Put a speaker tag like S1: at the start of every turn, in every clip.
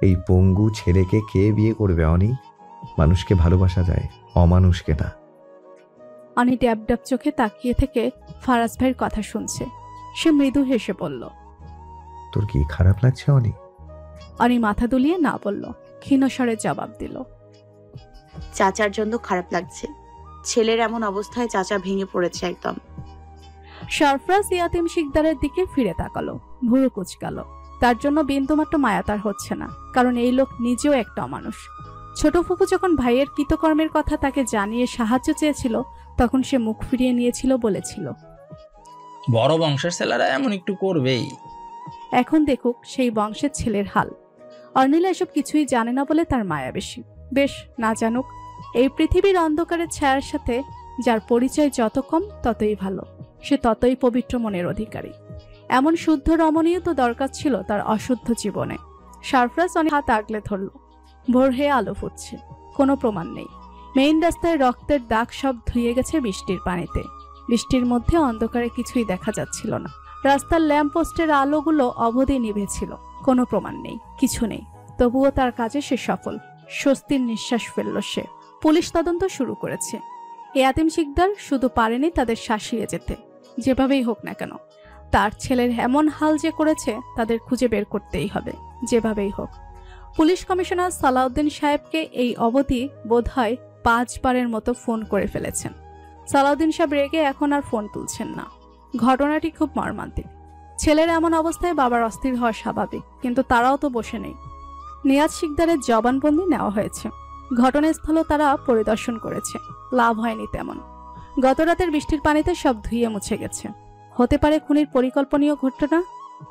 S1: এই পঙ্গু ছেলেকে কে বিয়ে করবে অনি? মানুষকে ভালোবাসা যায়, অমানুষকে না।
S2: অনি ড্যাব ড্যাব চোখে তাকিয়ে থেকে ফারাজ ভাইয়ের কথা শুনছে। সে মৃদু হেসে বলল,
S1: তোর কি খারাপ লাগছে অনি?
S2: অনি মাথা দুলিয়ে না বলল, ক্ষীণস্বরে জবাব দিল,
S3: চাচার জন্য খারাপ লাগছে। ছেলের এমন অবস্থায় চাচা ভেঙে পড়েছে একদম।
S2: সরফরাজ ইয়াতিম শিকদারের দিকে ফিরে তাকালো, ভুরু কুচকাল। তার জন্য বিন্দুমাত্র মায়া তার হচ্ছে না, কারণ এই লোক নিজেও একটা অমানুষ। ছোট ফুফু যখন ভাইয়ের কৃতকর্মের কথা তাকে জানিয়ে সাহায্য চেয়েছিল, তখন সে মুখ ফিরিয়ে নিয়েছিল, বলেছিল,
S4: বড় বংশের ছেলেরা এমন একটু করবেই।
S2: এখন দেখুক সেই বংশের ছেলের হাল। অর্নিলা এসব কিছুই জানে না বলে তার মায়া বেশি। বেশ, না জানুক। এই পৃথিবীর অন্ধকারের ছায়ার সাথে যার পরিচয় যত কম ততই ভালো, সে ততই পবিত্র মনের অধিকারী। এমন শুদ্ধ রমণীয় তো দরকার ছিল তার অশুদ্ধ জীবনে। সরফরাজ অনেক হাত আগলে ধরল। ভোর হয়ে আলো ফুটছে, কোনো প্রমাণ নেই। মেইন রাস্তায় রক্তের দাগ সব ধুয়ে গেছে বৃষ্টির পানিতে। বৃষ্টির মধ্যে অন্ধকারে কিছুই দেখা যাচ্ছিল না। রাস্তার ল্যাম্পপোস্টের আলোগুলো অবধি নিভেছিল। কোনো প্রমাণ নেই, কিছু নেই। তবুও তার কাজে সে সফল। স্বস্তির নিঃশ্বাস ফেলল সে। পুলিশ তদন্ত শুরু করেছে। ইয়াতিম শিকদার শুধু পারেনি তাদের শাসিয়ে যেতে, যেভাবেই হোক না কেন। তার ছেলের এমন হাল যে করেছে তাদের খুঁজে বের করতেই হবে, যেভাবেই হোক। পুলিশ কমিশনার সালাউদ্দিন সাহেবকে এই অবধি বোধহয় 5 বারের মতো ফোন করে ফেলেছেন। সালাউদ্দিন সাহেব রেগে এখন আর ফোন তুলছেন না। ঘটনাটি খুব মর্মান্তিক। ছেলের এমন অবস্থায় বাবার অস্থির হওয়া স্বাভাবিক, কিন্তু তারাও তো বসে নেই। নিয়াজ শিকদারের জবানবন্দি নেওয়া হয়েছে। ঘটনাস্থলও তারা পরিদর্শন করেছে, লাভ হয়নি তেমন। গতরাতের বৃষ্টির পানিতে সব ধুয়ে মুছে গেছে। হতে পারে খুনির পরিকল্পনীয় ঘটনা,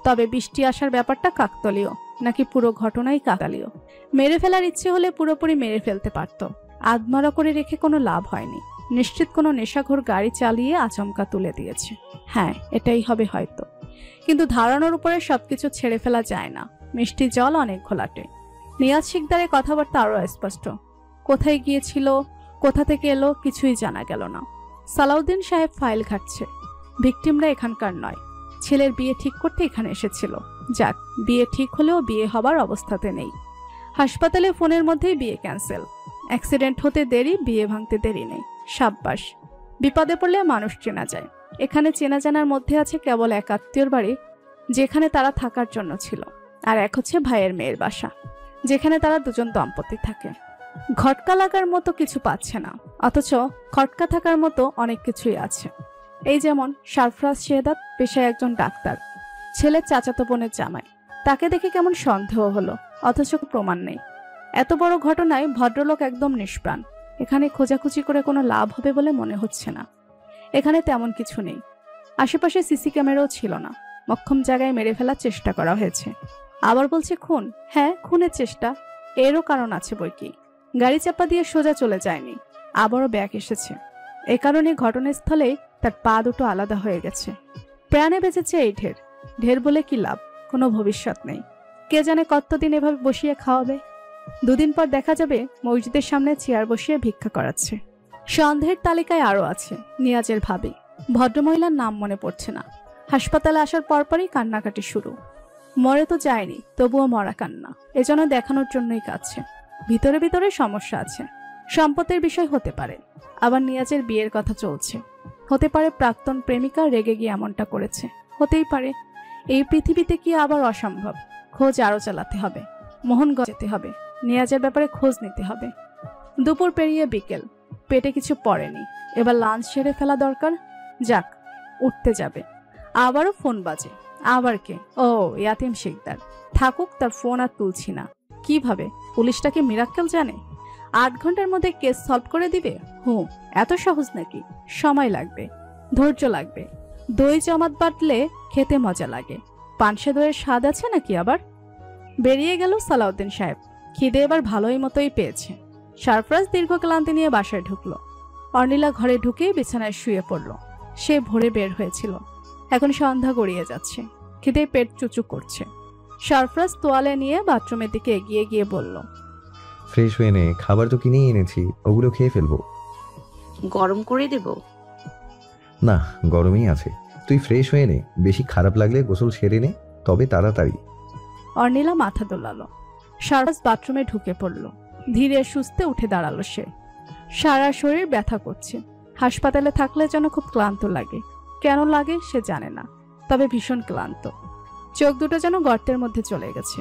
S2: তবে বৃষ্টি আসার ব্যাপারটা কাকতালীয়, নাকি পুরো ঘটনাই কাকতালীয়। মেরে ফেলার ইচ্ছে হলে পুরোপুরি মেরে ফেলতে পারত। আধমরা করে রেখে কোনো লাভ হয়নি। নিশ্চিত কোনো নেশাখোর গাড়ি চালিয়ে আচমকা তুলে দিয়েছে। হ্যাঁ, এটাই হবে হয়তো। কিন্তু ধারণার উপরে সবকিছু ছেড়ে ফেলা যায় না। মিষ্টি জল অনেক ঘোলাটে। নিয়াজ শিকদারের কথাবার্তা আরো স্পষ্ট। কোথায় গিয়েছিল, কোথা থেকে এলো, কিছুই জানা গেল না। সালাউদ্দিন সাহেব ফাইল ঘাটছে। ভিকটিমরা এখানকার নয়। ছেলের বিয়ে ঠিক করতে এখানে এসেছিল। যাক, বিয়ে ঠিক হলেও বিয়ে হবার অবস্থাতে নেই। হাসপাতালে ফোনের মধ্যেই বিয়ে ক্যান্সেল। অ্যাক্সিডেন্ট হতে দেরি, বিয়ে ভাঙতে দেরি নেই। সাব্বাস। বিপদে পড়লে মানুষ চেনা যায়। এখানে চেনা জানার মধ্যে আছে কেবল এক আত্মীয়র বাড়ি, যেখানে তারা থাকার জন্য ছিল, আর এক হচ্ছে ভাইয়ের মেয়ের বাসা, যেখানে তারা দুজন দম্পতি থাকে। ঘটকা লাগার মতো কিছু পাচ্ছে না, অথচ খটকা থাকার মতো অনেক কিছুই আছে। এই যেমন সরফরাজ শেহদাদ পেশায় একজন ডাক্তার, ছেলের চাচাতো বোনের জামাই। তাকে দেখে কেমন সন্দেহ হলো, অথচ প্রমাণ নেই। এত বড় ঘটনায় ভদ্রলোক একদম নিষ্প্রাণ। এখানে খোঁজাখুঁজি করে কোনো লাভ হবে বলে মনে হচ্ছে না। এখানে তেমন কিছু নেই। আশেপাশে সিসি ক্যামেরাও ছিল না। মক্ষম জায়গায় মেরে ফেলার চেষ্টা করা হয়েছে। আবার বলছে খুন। হ্যাঁ, খুনের চেষ্টা। এরও কারণ আছে বইকি। গাড়ি চাপা দিয়ে সোজা চলে যায়নি, আবারও ব্যাক এসেছে। এ কারণে ঘটনাস্থলে তার পা দুটো আলাদা হয়ে গেছে। প্রাণে বেঁচেছে এই ঢের। ঢের বলে কি লাভ? কোনো ভবিষ্যৎ নেই। কে জানে কতদিন এভাবে বসিয়ে খাওয়াবে। 2 দিন পর দেখা যাবে মসজিদের সামনে চেয়ার বসিয়ে ভিক্ষা করাচ্ছে। সন্দেহের তালিকায় আরও আছে নিয়াজের ভাবি। ভদ্রমহিলার নাম মনে পড়ছে না। হাসপাতালে আসার পরপরই কান্নাকাটি শুরু। মরে তো যায়নি, তবুও মরা কান্না। এজন্য দেখানোর জন্যই কাঁদছে। ভিতরে ভিতরে সমস্যা আছে। সম্পত্তির বিষয় হতে পারে, আবার নিয়াজের বিয়ের কথা চলছে। হতে পারে প্রাক্তন প্রেমিকা রেগে গিয়ে এমনটা করেছে। হতেই পারে। এই পৃথিবীতে কি আবার অসম্ভব? খোঁজ আরও চালাতে হবে। মোহনগঞ্জ যেতে হবে। নিয়াজের ব্যাপারে খোঁজ নিতে হবে। দুপুর পেরিয়ে বিকেল। পেটে কিছু পড়েনি। এবার লাঞ্চ সেরে ফেলা দরকার। যাক, উঠতে যাবে। আবারও ফোন বাজে। আবার কে? ও, ইয়াতিম শিকদার। থাকুক, তার ফোন আর তুলছি না। কিভাবে? পুলিশটা কি মিরাক্কেল জানে? 8 ঘন্টার মধ্যে কেস সলভ করে দিবে? এত সহজ নাকি? সময় লাগবে, ধৈর্য লাগবে। দই জমাত বাটলে খেতে মজা লাগে। পানসে দইয়ের স্বাদ আছে নাকি আবার? বেরিয়ে গেল সালাউদ্দিন সাহেব। খিদে এবার ভালোই মতোই পেয়েছে। সরফরাজ দীর্ঘ ক্লান্তি নিয়ে বাসায় ঢুকলো। অর্নিলা ঘরে ঢুকেই বিছানায় শুয়ে পড়ল। সে ভোরে বের হয়েছিল। এখন সন্ধ্যা গড়িয়ে যাচ্ছে। খিদে পেট চুচু করছে। সরফরাজ তোয়ালে নিয়ে বাথরুমের দিকে এগিয়ে গিয়ে বলল,
S1: ফ্রেশ হয়ে নে, খাবার তো কিনেই এনেছি, ওগুলো খেয়ে ফেলবো।
S3: গরম করে দেব?
S1: না, গরমই আছে। তুই ফ্রেশ হয়ে নে, বেশি খারাপ লাগলে গোসল সেরে নে, তবে তাড়াতাড়ি।
S2: অর্নিলা মাথা দোলালো। সারফরাজ বাথরুমে ঢুকে পড়ল। ধীরে সুস্থে উঠে দাঁড়ালো সে। সারা শরীর ব্যথা করছে। হাসপাতালে থাকলে যেন খুব ক্লান্ত লাগে। কেন লাগে সে জানে না, তবে ভীষণ ক্লান্ত। চোখ দুটো যেন গর্তের মধ্যে চলে গেছে।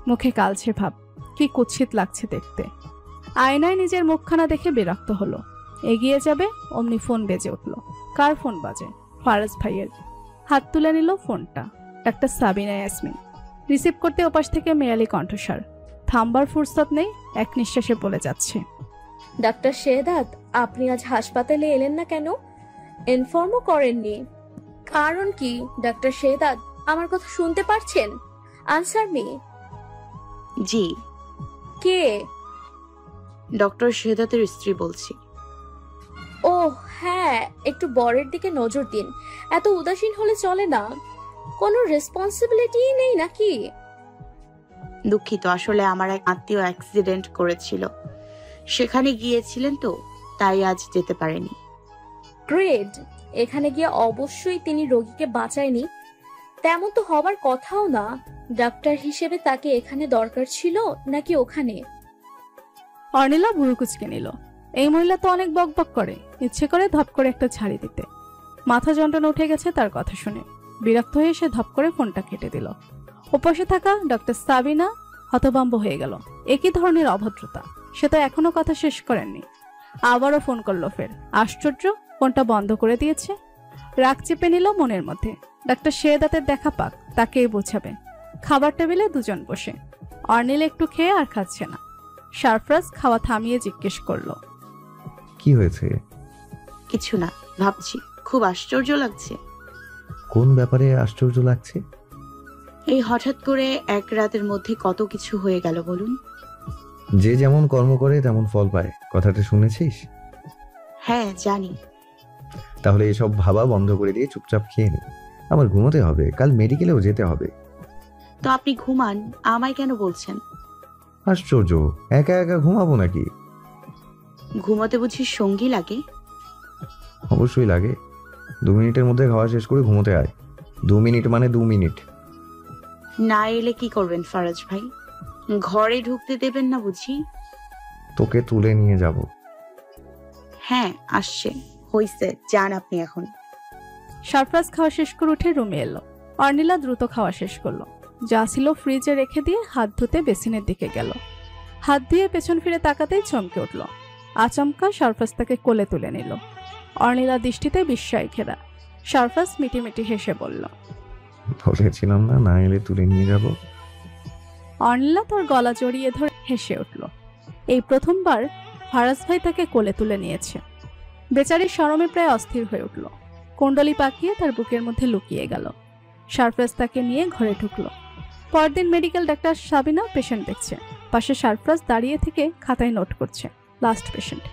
S2: মুখে কালছে ভাব, কি কুৎসিত লাগছে দেখতে। আয়নায় নিজের মুখখানা দেখে বিরক্ত হলো। এগিয়ে যাবে অমনি ফোন বেজে উঠল। কার ফোন বাজে? ফারাজ ভাইয়ের। হাত তুলে নিল ফোনটা। ডাক্তার সাবিনা ইয়াসমিন। রিসিভ করতে ওপাশ থেকে মেয়ালি কণ্ঠস্বর। থামবার ফুরসত নেই, এক নিঃশ্বাসে বলে যাচ্ছে।
S5: ডাক্তার শেহদাদ, আপনি আজ হাসপাতালে এলেন না কেন? ইনফর্মও করেননি। কারণ কি ডাক্তার শেহদাদ? আমার কথা শুনতে পারছেন? Answer me.
S3: জি।
S5: কে?
S3: ডক্টর শেহদাতের স্ত্রী বলছি।
S5: ও হ্যাঁ, একটু বরের দিকে নজর দিন। এত উদাসীন হলে চলে না। কোনো রেসপন্সিবিলিটি নেই নাকি?
S3: দুঃখিত, আসলে আমার এক আত্মীয় অ্যাক্সিডেন্ট করেছিল, সেখানে গিয়েছিলেন তো, তাই আজ যেতে পারেনি।
S5: গ্রেট। এখানে গিয়ে অবশ্যই তিনি রোগীকে বাঁচায়নি, তেমন তো হবার কথাও না। ডাক্তার হিসেবে তাকে এখানে দরকার ছিল নাকি ওখানে?
S2: অর্নিলা ভুরু কুচকে নিল। এই মহিলা তো অনেক বকবক করে, ইচ্ছে করে ধপ করে একটা ঝাড়ি দিতে। মাথা যন্ত্রণা উঠে গেছে তার কথা শুনে। বিরক্ত হয়ে সে ধপ করে ফোনটা কেটে দিল। ওপাশে থাকা ডক্টর সাবিনা হতভম্ব হয়ে গেল। একই ধরনের অভদ্রতা। সে তো এখনো কথা শেষ করেননি। আবারও ফোন করলো ফের। আশ্চর্য, ফোনটা বন্ধ করে দিয়েছে। রাগ চেপে নিল মনের মধ্যে। ডাক্তার শেহদাতের দেখা পাক, তাকেই বোঝাবে। খাবার টেবিলে দুজন বসে। অর্নিল একটু খেয়ে আর খাচ্ছে না। সারফরাজ খাওয়া থামিয়ে জিজ্ঞেস করলো,
S1: কি হয়েছে?
S3: কিছু না, ভাবছি খুব আশ্চর্য লাগছে।
S1: কোন ব্যাপারে আশ্চর্য লাগছে?
S3: এই হঠাৎ করে এক রাতের মধ্যে কত কিছু হয়ে গেল বলুন।
S1: যে যেমন কর্ম করে তেমন ফল পায়, কথাটা শুনেছিস?
S3: হ্যাঁ জানি।
S1: তাহলে এসব ভাবা বন্ধ করে দিয়ে চুপচাপ খেয়ে নে। আমার ঘুমোতে হবে, কাল মেডিকেলেও যেতে হবে।
S3: তো আপনি ঘুমান, আমায় কেন বলছেন?
S1: আশ্চর্য, একা একা ঘুমাবো নাকি?
S3: ঘুমাতে বুঝি সঙ্গী লাগে?
S1: অবশ্যই লাগে। 2 মিনিটের মধ্যে খাওয়া শেষ করে ঘুমোতে আয়। 2 মিনিট মানে 2 মিনিট।
S3: না এলে কি করবেন ফারাজ ভাই? ঘরে ঢুকতে দেবেন না বুঝি?
S1: তোকে তুলে নিয়ে যাব।
S3: হ্যাঁ আসছে, হইছে, যান আপনি এখন।
S2: সারফরাজ খাওয়া শেষ করে উঠে রুমে এলো। অর্নিলা দ্রুত খাওয়া শেষ করলো। যা ছিল ফ্রিজে রেখে দিয়ে হাত ধুতে বেসিনের দিকে গেল। হাত দিয়ে পেছন ফিরে তাকাতেই চমকে উঠল। আচমকা সারফরাজ তাকে কোলে তুলে নিল। অর্নিলা দৃষ্টিতে বিস্ময় ঘেরা। সারফরাজ মিটিমিটি হেসে বলল,
S1: বলেছিলাম না, না এলে তুলে নিয়ে যাব।
S2: অর্নিলা তার গলা জড়িয়ে ধরে হেসে উঠল। এই প্রথমবার ফারাজ ভাই তাকে কোলে তুলে নিয়েছে। বেচারির শরমে প্রায় অস্থির হয়ে উঠল। কুণ্ডলি পাকিয়ে তার বুকের মধ্যে লুকিয়ে গেল। সারফরাজ তাকে নিয়ে ঘরে ঢুকলো। পরদিন মেডিকেল ডাক্তার সাবিনা পেশেন্ট দেখছে। পাশে সারফরাজ দাঁড়িয়ে থেকে খাতায় নোট করছে। Last patient.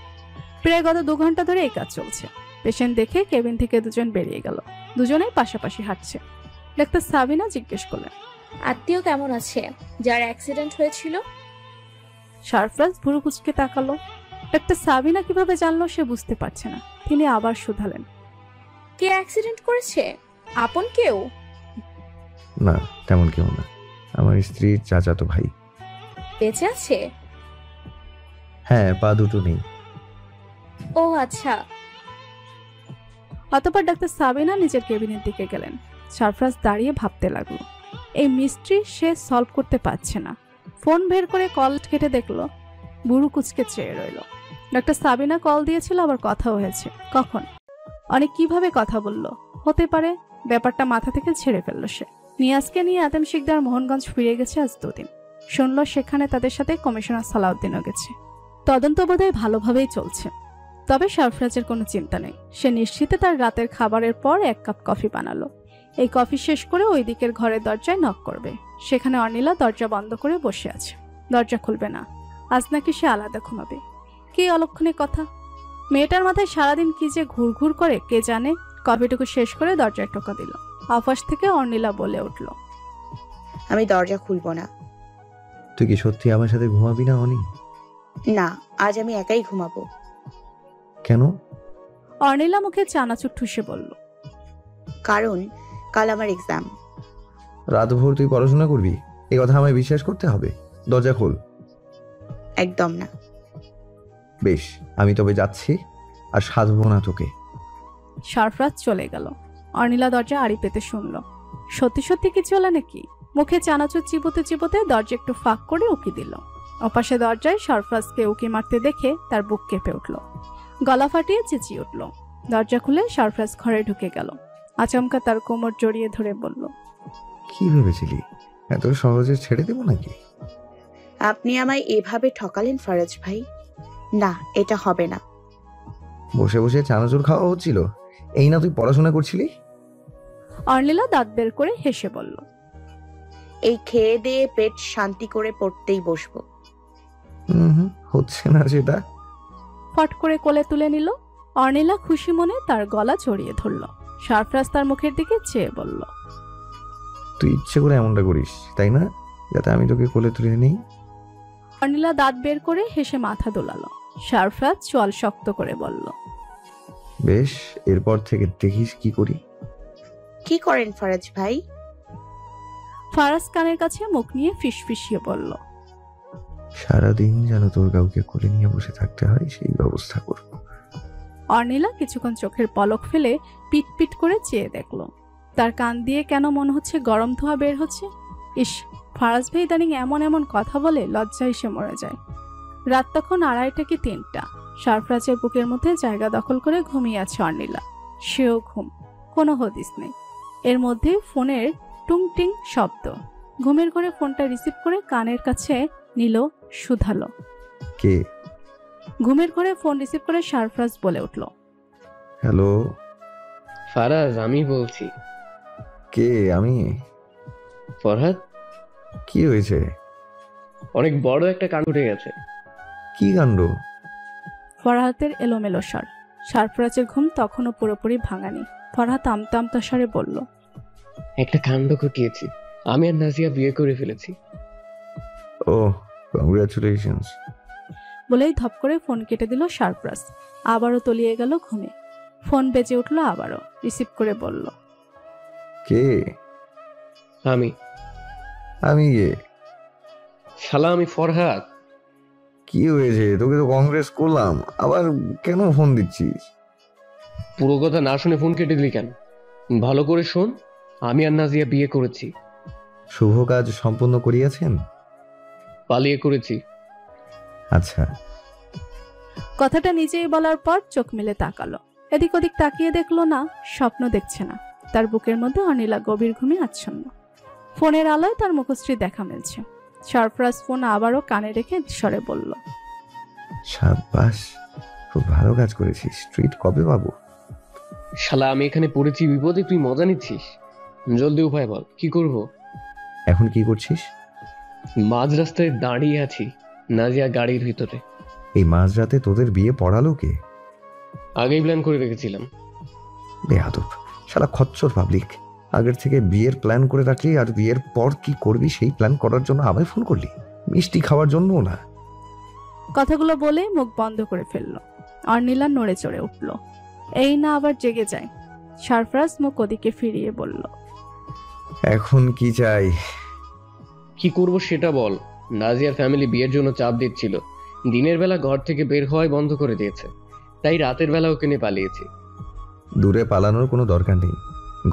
S2: প্রায় গত 2 ঘন্টা ধরে এই কাজ চলছে। পেশেন্ট দেখে কেবিন থেকে দুজন বেরিয়ে গেল। দুজনেই পাশাপাশি হাঁটছে। ডাক্তার সাবিনা জিজ্ঞেস করলেন,
S5: আত্মীয় কেমন আছে যার অ্যাক্সিডেন্ট হয়েছিল?
S2: সারফরাজ ভুরু কুচকে তাকালো। ডাক্তার সাবিনা কিভাবে জানলো সে বুঝতে পারছে না। তিনি আবার শুধালেন,
S5: কে অ্যাক্সিডেন্ট করেছে? আপন কেউ?
S1: না, তেমন কেউ না। আমার স্ত্রীর চাচাতো ভাই।
S5: বেঁচে আছে?
S1: হ্যাঁ, পা দুটো নেই।
S5: ও আচ্ছা।
S2: অতঃপর ডাক্তার সাবিনা নিজের কেবিনের দিকে গেলেন। সারফরাজ দাঁড়িয়ে ভাবতে লাগলো। এই মিস্ট্রি সে সলভ করতে পারছে না। ফোন বের করে কল কেটে দেখলো। বুড়ো কুচকে চেয়ে রইল। ডাক্তার সাবিনা কল দিয়েছিল, আবার কথাও হয়েছে। কখন? অনেক কিভাবে কথা বলল? হতে পারে। ব্যাপারটা মাথা থেকে ছেড়ে ফেললো সে। নিয়াজকে নিয়ে আতেম শিকদার মোহনগঞ্জ ফিরে গেছে আজ 2 দিন। শুনল সেখানে তাদের সাথে কমিশনার সালাউদ্দিনও গেছে। তদন্ত বোধহয় ভালোভাবেই চলছে। তবে সারফরাজের কোনো চিন্তা নেই। সে নিশ্চিতে তার রাতের খাবারের পর 1 কাপ কফি বানালো। এই কফি শেষ করে ওই দিকের ঘরের দরজায় নক করবে। সেখানে অর্নিলা দরজা বন্ধ করে বসে আছে। দরজা খুলবে না। আজ নাকি সে আলাদা ঘুমাবে। কি অলক্ষণে কথা! মেয়েটার মাথায় সারাদিন কি যে ঘুরঘুর করে কে জানে। কফিটুকু শেষ করে দরজায় টোকা দিল। অফাস থেকে অর্নিলা বলে উঠল,
S3: আমি দরজা খুলবো না।
S1: তুই কি সত্যি আমার সাথে ঘুমাবি না অনি?
S3: না, আজ আমি একাই ঘুমাবো।
S1: কেন?
S2: অর্নিলা মুখে চানাচুর ঠুসে বলল,
S3: কারণ কাল আমার এক্সাম।
S1: রাতভর তুই পড়াশোনা করবি? এই কথা আমায় বিশ্বাস করতে হবে? দরজা খোল।
S3: একদম না।
S1: বেশ, আমি তবে যাচ্ছি, আর সাধবো না তোকে।
S2: সরফরাজ চলে গেল। অর্নিলা দরজা আড়ি পেতে শুনল। সত্যি সত্যি কি চলে নাকি? মুখে চানাচুর চিবোতে চিবোতে দরজা একটু ফাঁক করে উকি দিল। ওপাশে দরজায় সরফরাজকে উকি মারতে দেখে তার বুক কেঁপে উঠল, গলা ফাটিয়ে চেঁচিয়ে উঠল। দরজা খুলে সরফরাজ ঘরে ঢুকে গেল। আচমকা তার কোমর জড়িয়ে ধরে বলল,
S1: কি ভেবেছিলি এত সহজে ছেড়ে দেবো নাকি?
S3: আপনি আমায় এভাবে ঠকালেন ফারাজ ভাই। না, এটা হবে না।
S1: বসে বসে চানাচুর খাওয়া হচ্ছিল, এই না তুই পড়াশোনা করছিলি?
S2: অর্নিলা দাঁত বের করে হেসে বলল,
S3: এই খেয়ে দিয়ে পেট শান্তি করে পড়তেই বসবো।
S1: হচ্ছে না সেটা।
S2: ফট করে কোলে তুলে নিল। অর্নিলা খুশি মনে তার গলা জড়িয়ে ধরল। সরফরাজ তার মুখের দিকে চেয়ে বলল,
S1: তুই ইচ্ছে করে এমনটা করিস তাই না, যাতে আমি তোকে কোলে তুলে নিই?
S2: অর্নিলা দাঁত বের করে হেসে মাথা দোলালো। সরফরাজ চোয়াল শক্ত করে বলল,
S1: বেশ, এরপর থেকে দেখিস কি করি।
S3: কি করেন ফারাজ ভাই?
S2: ফারাজ কানের কাছে মুখ নিয়ে ফিসফিসিয়ে বলল,
S1: সারাদিন যেন তোর কাউকে কোলে নিয়ে বসে থাকতে হয় সেই ব্যবস্থা করব।
S2: অর্নিলা কিছুক্ষণ চোখের পলক ফেলে পিট পিট করে চেয়ে দেখল। তার কান দিয়ে কেন মনে হচ্ছে গরম ধোঁয়া বের হচ্ছে। ইস, ফারাজ ভাই ইদানিং এমন এমন কথা বলে লজ্জায় সে মরে যায়। রাত তখন 2:30 কি 3টা। সরফরাজের বুকের মধ্যে জায়গা দখল করে ঘুমিয়ে আছে অর্নিলা। সেও ঘুম, কোনো হদিস নেই। এর মধ্যে ফোনের টুংটিং শব্দ। ঘুমের ঘরে ফোনটা রিসিভ করে কানের কাছে নিল, শুধালো।
S1: কে?
S2: ঘুমের ঘরে ফোন রিসিভ করে সরফরাজ বলে উঠল,
S1: হ্যালো।
S6: ফারাজ, আমি বলছি।
S1: কে? আমি।
S6: ফরহাদ,
S1: কি হয়েছে?
S6: অনেক বড় একটা কাণ্ড ঘটে গেছে।
S1: কি কাণ্ড?
S2: ফরহাদের এলোমেলো স্বর। সরফরাজের ঘুম তখনও পুরোপুরি ভাঙানি। ফরহাদ আমতা আমতা স্বরে বলল,
S6: একটা কাণ্ড ঘটিয়েছি। আমি আর নাজিয়া বিয়ে করে ফেলেছি।
S1: ও, কংগ্রাচুলেশনস।
S2: বলেই ধপ করে ফোন কেটে দিল সরফরাজ। আবারও তলিয়ে গেল ঘুমে। ফোন বেজে উঠল আবারও। রিসিভ করে বলল,
S1: কে?
S6: আমি।
S1: আমি কে?
S6: শালা, আমি ফরহাদ।
S1: কি হয়েছে? তোকে তো কংগ্রেস করলাম, আবার কেন ফোন দিচ্ছিস?
S6: পুরো কথা না শুনে ফোন কেটে দিলি কেন? ভালো করে শোন, আমি আর নাজিয়া বিয়ে করেছি।
S1: শুভ কাজ সম্পন্ন করিয়াছেন?
S6: পালিয়ে করেছি।
S1: আচ্ছা।
S2: কথাটা নিজেই বলার পর চোখ মেলে তাকালো। এদিক ওদিক তাকিয়ে দেখলো না, স্বপ্ন দেখছে না। তার বুকের মধ্যে অর্নিলা গভীর ঘুমে আচ্ছন্ন। ফোনের আলোয় তার মুখশ্রী দেখা মিলছে। সরফরাজ ফোন আবারও কানে রেখে স্বরে বলল,
S1: সাব্বাস, খুব ভালো কাজ করেছিস। ট্রিট কবে পাবো?
S6: শালা, আমি এখানে পড়েছি বিপদে, তুই মজা নিচ্ছিস। জলদি উপায় বল, কি করব?
S1: এখন কি করছিস?
S6: মাঝ রাস্তায় দাঁড়িয়ে আছি, নাজিয়া গাড়ির ভিতরে।
S1: এই মাঝরাতে তোদের বিয়ে পড়ালো কে?
S6: আগেই প্ল্যান করে রেখেছিলাম।
S1: বেয়াদব, শালা খচ্চর পাবলিক। আগের থেকে বিয়ের প্ল্যান করে রাখলি, আর বিয়ের পর কি করবি সেই প্ল্যান করার জন্য আবার ফোন করলি? মিষ্টি খাওয়ার জন্যও না।
S2: কথাগুলো বলে মুখ বন্ধ করে ফেলল। অর্নিলা নড়ে চড়ে উঠল। এই না আবার জেগে যায়। সরফরাজ মুখ ওদিকে ফিরিয়ে বলল,
S1: এখন কি চাই?
S6: কি করব সেটা বল। নাজিয়ার ফ্যামিলি বিয়ের জন্য চাপ দিচ্ছিল। দিনের বেলা ঘর থেকে বের হওয়াই বন্ধ করে দিয়েছে, তাই রাতের বেলা ওকে নিয়ে পালিয়েছি।
S1: দূরে পালানোর কোনো দরকার নেই।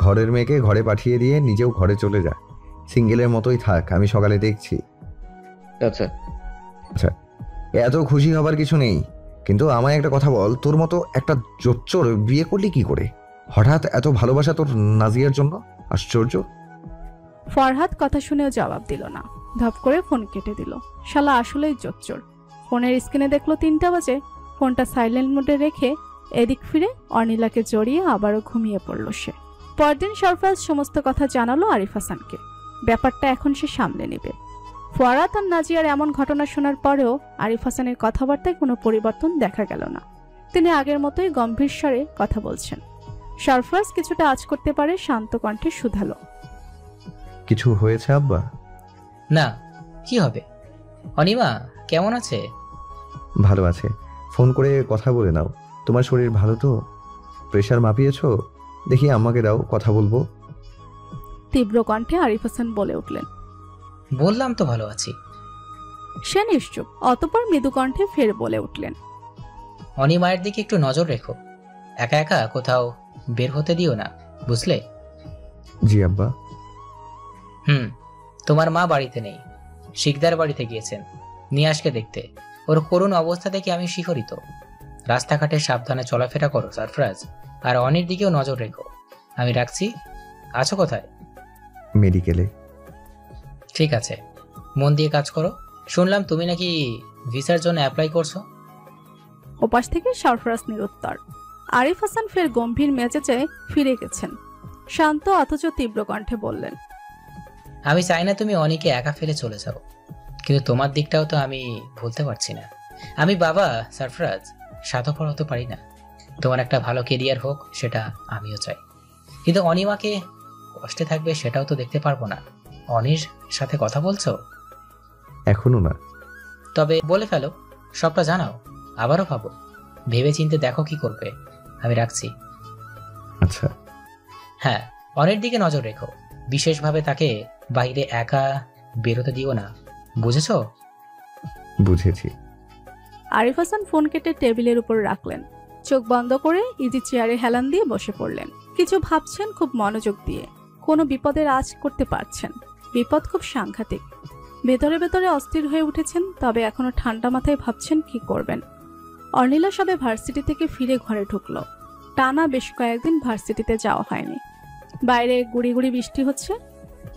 S1: ঘরের মেয়েকে ঘরে পাঠিয়ে দিয়ে নিজেও ঘরে চলে যা। সিঙ্গেলের মতোই থাক, আমি সকালে দেখছি।
S6: আচ্ছা।
S1: আচ্ছা, এত খুশি হবার কিছু নেই, কিন্তু আমায় একটা কথা বল, তোর মতো একটা জোচ্চোর বিয়ে করলি কি করে? হঠাৎ এত ভালোবাসা তোর নাজিয়ার জন্য? আশ্চর্য।
S2: ফরহাদ কথা শুনেও জবাব দিল না। ধপ করে ফোন কেটে দিল। শালা আসলেই জোচ্চোর। ফোনের স্ক্রিনে দেখলো 3টা বাজে। ফোনটা সাইলেন্ট মোডে রেখে এদিক ফিরে অর্নিলাকে জড়িয়ে আবারও ঘুমিয়ে পড়ল সে। পরদিন সরফরাজ সমস্ত কথা জানালো আরিফ হাসানকে। ব্যাপারটা এখন সে সামলে নেবে। ফরহাদ আর নাজিয়ার এমন ঘটনা শোনার পরেও আরিফ হাসানের কথাবার্তায় কোনো পরিবর্তন দেখা গেল না। তিনি আগের মতোই গম্ভীর স্বরে কথা বলছেন। সরফরাজ কিছুটা আঁচ করতে পারে শান্ত কণ্ঠে শুধালো,
S1: কিছু হয়েছে আব্বা?
S7: না, কি হবে? অনিমা কেমন আছে?
S1: ভালো আছে। ফোন করে কথা বলে নাও। তোমার শরীর ভালো তো? প্রেশার মাপিয়েছো? দেখি আমাকে দাও, কথা বলবো।
S2: তীব্র কণ্ঠে আরিফ হাসান বলে উঠলেন,
S7: বললাম তো ভালো আছি।
S2: সে নিশ্চুপ, অতঃপর মৃদু কণ্ঠে ফের বলে উঠলেন,
S7: অনিমায়ের দিকে একটু নজর রেখো, একা একা কোথাও বের হতে দিও না, বুঝলে?
S1: জি আব্বা।
S7: তোমার মা বাড়িতে নেই, শিকদার বাড়িতে গিয়েছেন নিয়াজকে দেখতে। ওর করুণ অবস্থা দেখে আমি শিহরিত। রাস্তাঘাটে সাবধানে চলাফেরা করো সারফরাজ, আর অনির দিকেও নজর রেখো। আমি রাখছি। আছো কোথায়?
S1: মেডিকেলে।
S7: ঠিক আছে, মন দিয়ে কাজ করো। শুনলাম তুমি নাকি ভিসার জন্য অ্যাপ্লাই করছো।
S2: ওপাশ থেকে সরফরাজ নিরুত্তর। আরিফ হাসান ফের গম্ভীর মেজাজে ফিরে গেছেন। শান্ত অথচ তীব্র কণ্ঠে বললেন,
S7: আমি চাই না তুমি অনিকে একা ফেলে চলে যাও, কিন্তু তোমার দিকটাও তো আমি ভুলতে পারছি না। আমি বাবা সারফরাজ, স্বার্থপর হতে পারি না। তোমার একটা ভালো কেরিয়ার হোক, সেটা আমিও চাই, কিন্তু অনিমাকে কষ্টে থাকবে সেটাও তো দেখতে পারবো না। অনির সাথে কথা বলছো?
S1: এখনো না।
S7: তবে বলে ফেলো, সবটা জানাও, আবারও ভাবো, ভেবে চিন্তে দেখো কি করবে। আমি রাখছি।
S1: আচ্ছা।
S7: হ্যাঁ, অনির দিকে নজর রেখো, বিশেষভাবে তাকে বাইরে একা বেরোতে দিও না, বুঝেছো?
S1: বুঝেছি।
S2: আরিফ হাসান ফোন কেটে টেবিলের উপর রাখলেন। চোখ বন্ধ করে ইজি চেয়ারে হেলান দিয়ে বসে পড়লেন। কিছু ভাবছেন খুব মনোযোগ দিয়ে, কোনো বিপদের আঁচ করতে পারছেন। বিপদ খুব সাংঘাতিক। ভেতরে ভেতরে অস্থির হয়ে উঠেছেন, তবে এখনো ঠান্ডা মাথায় ভাবছেন কি করবেন। অর্নিলা সবে ভার্সিটি থেকে ফিরে ঘরে ঢুকলো। টানা বেশ কয়েকদিন ভার্সিটিতে যাওয়া হয়নি। বাইরে গুড়ি গুড়ি বৃষ্টি হচ্ছে।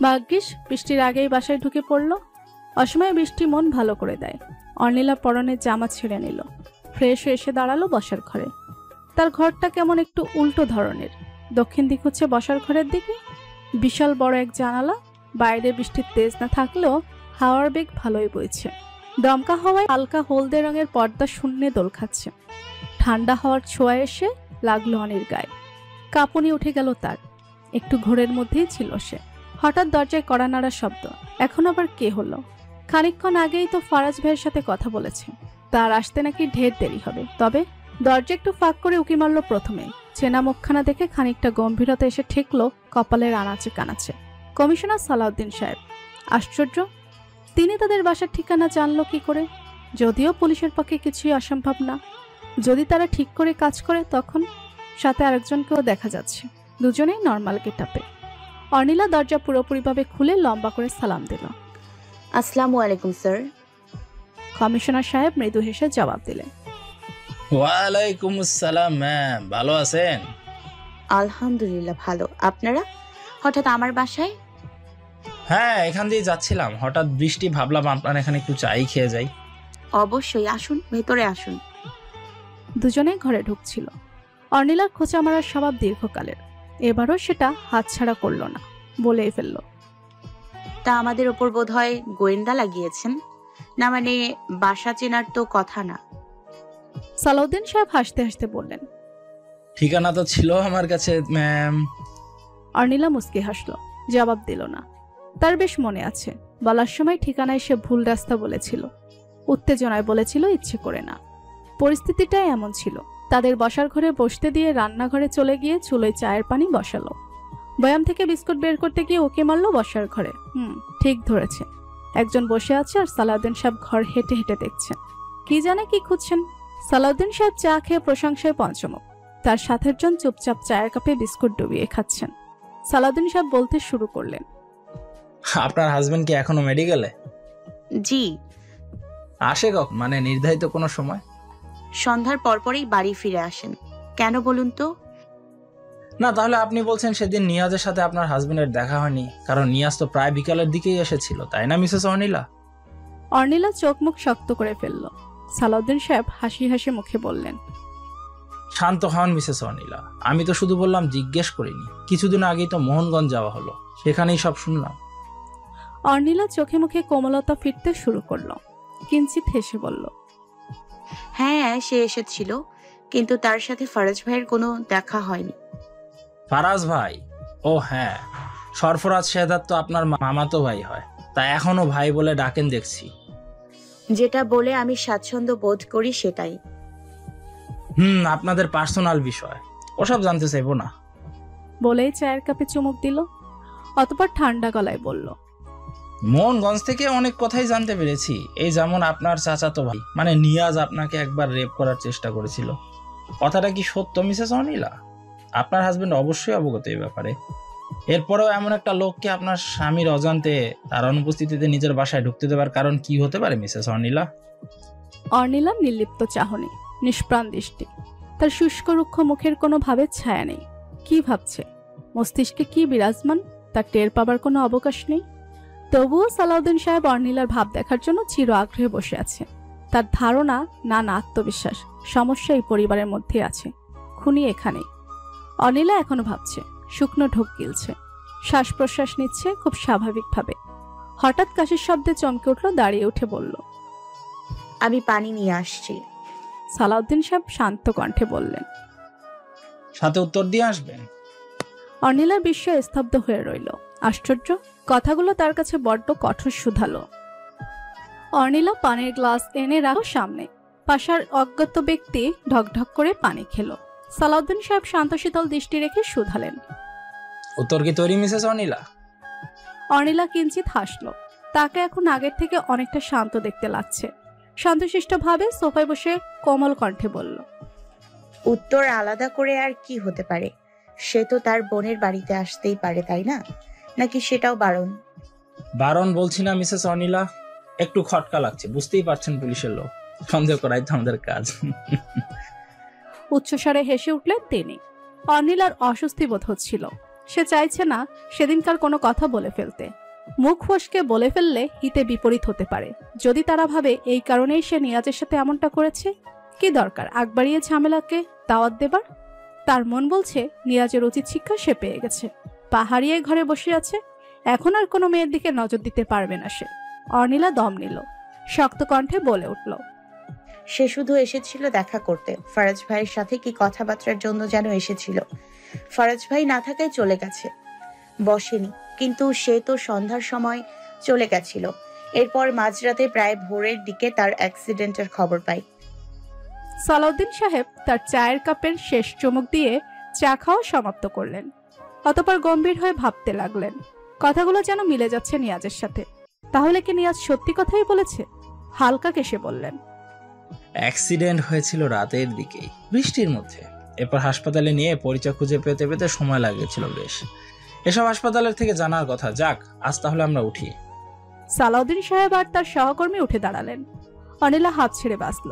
S2: ভাগ্যিস বৃষ্টির আগেই বাসায় ঢুকে পড়ল। অসময়ে বৃষ্টি মন ভালো করে দেয়। অর্নিলা পরনের জামা ছেড়ে নিল, ফ্রেশ হয়ে এসে দাঁড়ালো বসার ঘরে। তার ঘরটা কেমন একটু উল্টো ধরনের। দক্ষিণ দিক হচ্ছে বসার ঘরের দিকে। বিশাল বড় এক জানালা। বাইরে বৃষ্টির তেজ না থাকলেও হাওয়ার বেগ ভালোই বইছে। দমকা হাওয়ায় হালকা হলদে রঙের পর্দা শূন্যে দোল খাচ্ছে। ঠান্ডা হাওয়ার ছোঁয়া এসে লাগলো অনির গায়ে। কাঁপুনি উঠে গেল তার। একটু ঘোরের মধ্যেই ছিল সে। হঠাৎ দরজায় কড়া নাড়া শব্দ। এখন আবার কে হলো? খানিকক্ষণ আগেই তো ফারাজ ভাইয়ের সাথে কথা বলেছে, তার আসতে নাকি ঢের দেরি হবে। তবে দরজা একটু ফাঁক করে উকি মারল প্রথমে। চেনা মুখখানা দেখে খানিকটা গম্ভীরতা এসে ঠেকলো কপালের আনাচে কানাচে। কমিশনার সালাউদ্দিন সাহেব। আশ্চর্য, তিনি তাদের বাসার ঠিকানা জানলো কি করে? যদিও পুলিশের পক্ষে কিছুই অসম্ভব না। যদি তারা ঠিক করে কাজ করে, তখন সাথে আরেকজনকেও দেখা যাচ্ছে, দুজনেই নর্মাল গেটআপে। অর্নিলা দরজা পুরোপুরিভাবে খুলে লম্বা করে সালাম দিল।
S3: আসসালামু আলাইকুম স্যার।
S2: কমিশনার সাহেব মৃদু হেসে জবাব দিলেন,
S4: ওয়ালাইকুম আসসালাম ম্যাম, ভালো আছেন?
S3: আলহামদুলিল্লাহ ভালো। আপনারা হঠাৎ আমার বাসায়?
S4: হ্যাঁ, এখান দিয়ে যাচ্ছিলাম, হঠাৎ বৃষ্টি, ভাবলাম আপনার এখানে একটু চাই খেয়ে যাই।
S3: অবশ্যই আসুন, ভেতরে আসুন।
S2: দুজনেই ঘরে ঢুকছিল। অর্নিলার খোঁচা মারার স্বভাব দীর্ঘকালের। এবারও সেটা হাতছাড়া করল না, বলেই ফেলল,
S3: তা আমাদের ওপর বোধহয় গোয়েন্দা লাগিয়েছেন? না মানে বাসা চেনার তো কথা না।
S2: সালাউদ্দিন সাহেব হাসতে হাসতে বললেন,
S4: ঠিকানা তো ছিল আমার কাছে ম্যাম।
S2: অর্নিলা মুচকি হাসল, জবাব দিল না। তার বেশ মনে আছে, বলার সময় ঠিকানায় সে ভুল রাস্তা বলেছিল। উত্তেজনায় বলেছিল, ইচ্ছে করে না। পরিস্থিতিটাই এমন ছিল। তাদের বসার ঘরে বসতে দিয়ে রান্নাঘরে চলে গিয়ে চুলোয় চায়ের পানি বসালো। বয়াম থেকে বিস্কুট বের করতে গিয়ে ওকে মারলো বসার ঘরে। ঠিক ধরেছে, একজন বসে আছে আর সালাউদ্দিন সাহেব ঘর হেঁটে হেঁটে দেখছেন। কি জানে কি খুঁজছেন। সালাউদ্দিন সাহেব চা খেয়ে প্রশংসায় পঞ্চমুখ। তার সাথের জন চুপচাপ চায়ের কাপে বিস্কুট ডুবিয়ে খাচ্ছেন। সালাউদ্দিন সাহেব বলতে শুরু করলেন,
S4: আপনার হাজবেন্ড কি এখনো মেডিকেলে?
S3: জি।
S4: আসে কখন, মানে নির্ধারিত কোনো সময়?
S3: সন্ধ্যার পরপরই বাড়ি ফিরে আসেন। কেন বলুন তো?
S4: না, তাহলে আপনি বলছেন সেদিন নিয়াজের সাথে আপনার হাজবেন্ডের দেখা হয়নি, কারণ নিয়াজ তো প্রায় বিকালের দিকেই এসেছিল, তাই না মিসেস অর্নিলা?
S2: অর্নিলা চোখ মুখ শক্ত করে ফেলল। সালাউদ্দিন সাহেব হাসি হাসি মুখে বললেন,
S4: শান্ত হন মিসেস অর্নিলা, আমি তো শুধু বললাম, জিজ্ঞেস করিনি। কিছুদিন আগেই তো মোহনগঞ্জ যাওয়া হলো, সেখানেই সব শুনলাম।
S2: অর্নিলা চোখে মুখে কোমলতা ফিরতে শুরু করলো। কিঞ্চিত হেসে বলল,
S3: হ্যাঁ, সে এসেছিল, কিন্তু তার সাথে ফারাজ ভাইয়ের কোনো দেখা হয়নি।
S4: ফারাজ ভাই? ও হ্যাঁ, সরফরাজ শেহদাদ তো আপনার মামাতো ভাই হয়, তা এখনো ভাই বলে ডাকেন দেখছি।
S3: যেটা বলে আমি স্বাচ্ছন্দ্য বোধ করি সেটাই।
S4: আপনাদের পার্সোনাল বিষয়, ওসব জানতে চাইবো না।
S2: বলেই চায়ের কাপে চুমুক দিল। অতঃপর ঠান্ডা গলায় বলল,
S4: মোহনগঞ্জ থেকে অনেক কথাই জানতে পেরেছি। এই যেমন আপনার চাচাতো ভাই মানে নিয়াজ আপনাকে একবার রেপ করার চেষ্টা করেছিল। কথাটা কি সত্য মিসেস অনিলা? আপনার হাজবেন্ড অবশ্যই অবগত এই ব্যাপারে। এরপরেও এমন একটা লোককে আপনার স্বামীর অজান্তে তার অনুপস্থিতিতে নিজের বাসায় ঢুকতে দেওয়ার কারণ কি হতে পারে মিসেস অনিলা?
S2: অর্নিলার নির্লিপ্ত চাহনি, নিষ্প্রাণ দৃষ্টি, তার শুষ্ক রুক্ষ মুখের কোনো ভাবের ছায়া নেই। কি ভাবছে, মস্তিষ্কে কি বিরাজমান, তার টের পাবার কোনো অবকাশ নেই। তবুও সালাউদ্দিন সাহেব অর্নিলার ভাব দেখার জন্য চির আগ্রহে বসে আছে। তার ধারণা, না আত্মবিশ্বাস, সমস্যা এই পরিবারের মধ্যে আছে, খুনি এখানেই। অনিলা এখনো ভাবছে, শুকনো ঢোক গিলছে, শ্বাস প্রশ্বাস নিচ্ছে খুব স্বাভাবিকভাবে। হঠাৎ কাশির শব্দে চমকে উঠল, দাঁড়িয়ে উঠে বলল,
S3: আমি পানি নিয়ে আসছি।
S2: সালাউদ্দিন সাহেব শান্ত কণ্ঠে বললেন।
S4: সাথে উত্তর দিয়ে আসবেন।
S2: অর্নিলার বিস্ময়ে স্তব্ধ হয়ে রইল। আশ্চর্য, কথাগুলো তার কাছে বড্ড কঠোর শুধালো। অর্নিলা পানির গ্লাস এনে রাখো সামনে। পাশার অজ্ঞাত ব্যক্তি ঢকঢক করে পানি খেলো। সালাউদ্দিন সাহেব শান্তশীতল দৃষ্টি রেখে শুধালেন,
S4: উত্তর কি তৈরি মিসেস অনিলা?
S2: অর্নিলা কিঞ্চিত হাসল। তাকে এখন আগের থেকে অনেকটা শান্ত দেখতে লাগছে। শান্তশিষ্ট ভাবে সোফায় বসে কোমল কণ্ঠে বলল,
S3: উত্তর আলাদা করে আর কি হতে পারে? সে তো তার বোনের বাড়িতে আসতেই পারে, তাই না? নাকি সেটাও বারণ?
S4: বারণ বলছি না মিসেস অনিলা, একটু খটকা লাগছে, বুঝতেই পারছেন পুলিশের লোক, সন্দেহ করাই তো আমাদের কাজ।
S2: উচ্চস্বরে হেসে উঠলেন তিনি। অর্নিলার অস্বস্তি বোধ হচ্ছিল। সে চাইছে না সেদিনকার কোনো কথা বলে ফেলতে। মুখ ফসকে বলে ফেললে হিতে বিপরীত হতে পারে। যদি তারা ভাবে এই কারণেই সে নিয়াজের সাথে এমনটা করেছে, কি দরকার আগ বাড়িয়ে ঝামেলাকে দাওয়াত দেবার? তার মন বলছে নিয়াজের উচিত শিক্ষা সে পেয়ে গেছে, পাহাড়িয়ে ঘরে বসে আছে, এখন আর কোনো মেয়ের দিকে নজর দিতে পারবে না সে। অর্নিলা দম নিল, শক্ত কণ্ঠে বলে উঠল,
S3: সে শুধু এসেছিল দেখা করতে। ফারাজ ভাইয়ের সাথে কি কথাবার্তার জন্য যেন এসেছিল। ফারাজ ভাই না থাকায় চলে গেছে, বসেনি। কিন্তু সে তো সন্ধ্যার সময় চলে গেছিল। এরপর মাঝরাতে প্রায় ভোরের দিকে তার অ্যাক্সিডেন্টের খবর পাই।
S2: সালাউদ্দিন সাহেব তার চায়ের কাপের শেষ চুমুক দিয়ে চা খাওয়া সমাপ্ত করলেন। অতঃপর গম্ভীর হয়ে ভাবতে লাগলেন, কথাগুলো যেন মিলে যাচ্ছে নিয়াজের সাথে। তাহলে কি নিয়াজ সত্যি কথাই বলেছে? হালকা কেসে বললেন,
S4: অ্যাক্সিডেন্ট হয়েছিল রাতের দিকেই, বৃষ্টির মধ্যে। এরপর হাসপাতালে নিয়ে পরিচয় খুঁজে পেতে পেতে সময় লাগেছিল বেশ। এসব হাসপাতালের থেকে জানার কথা। যাক, আজ তাহলে আমরা উঠি।
S2: সালাউদ্দিন সাহেব আর তার সহকর্মী উঠে দাঁড়ালেন। অনিলা হাত ছেড়ে বাঁচল।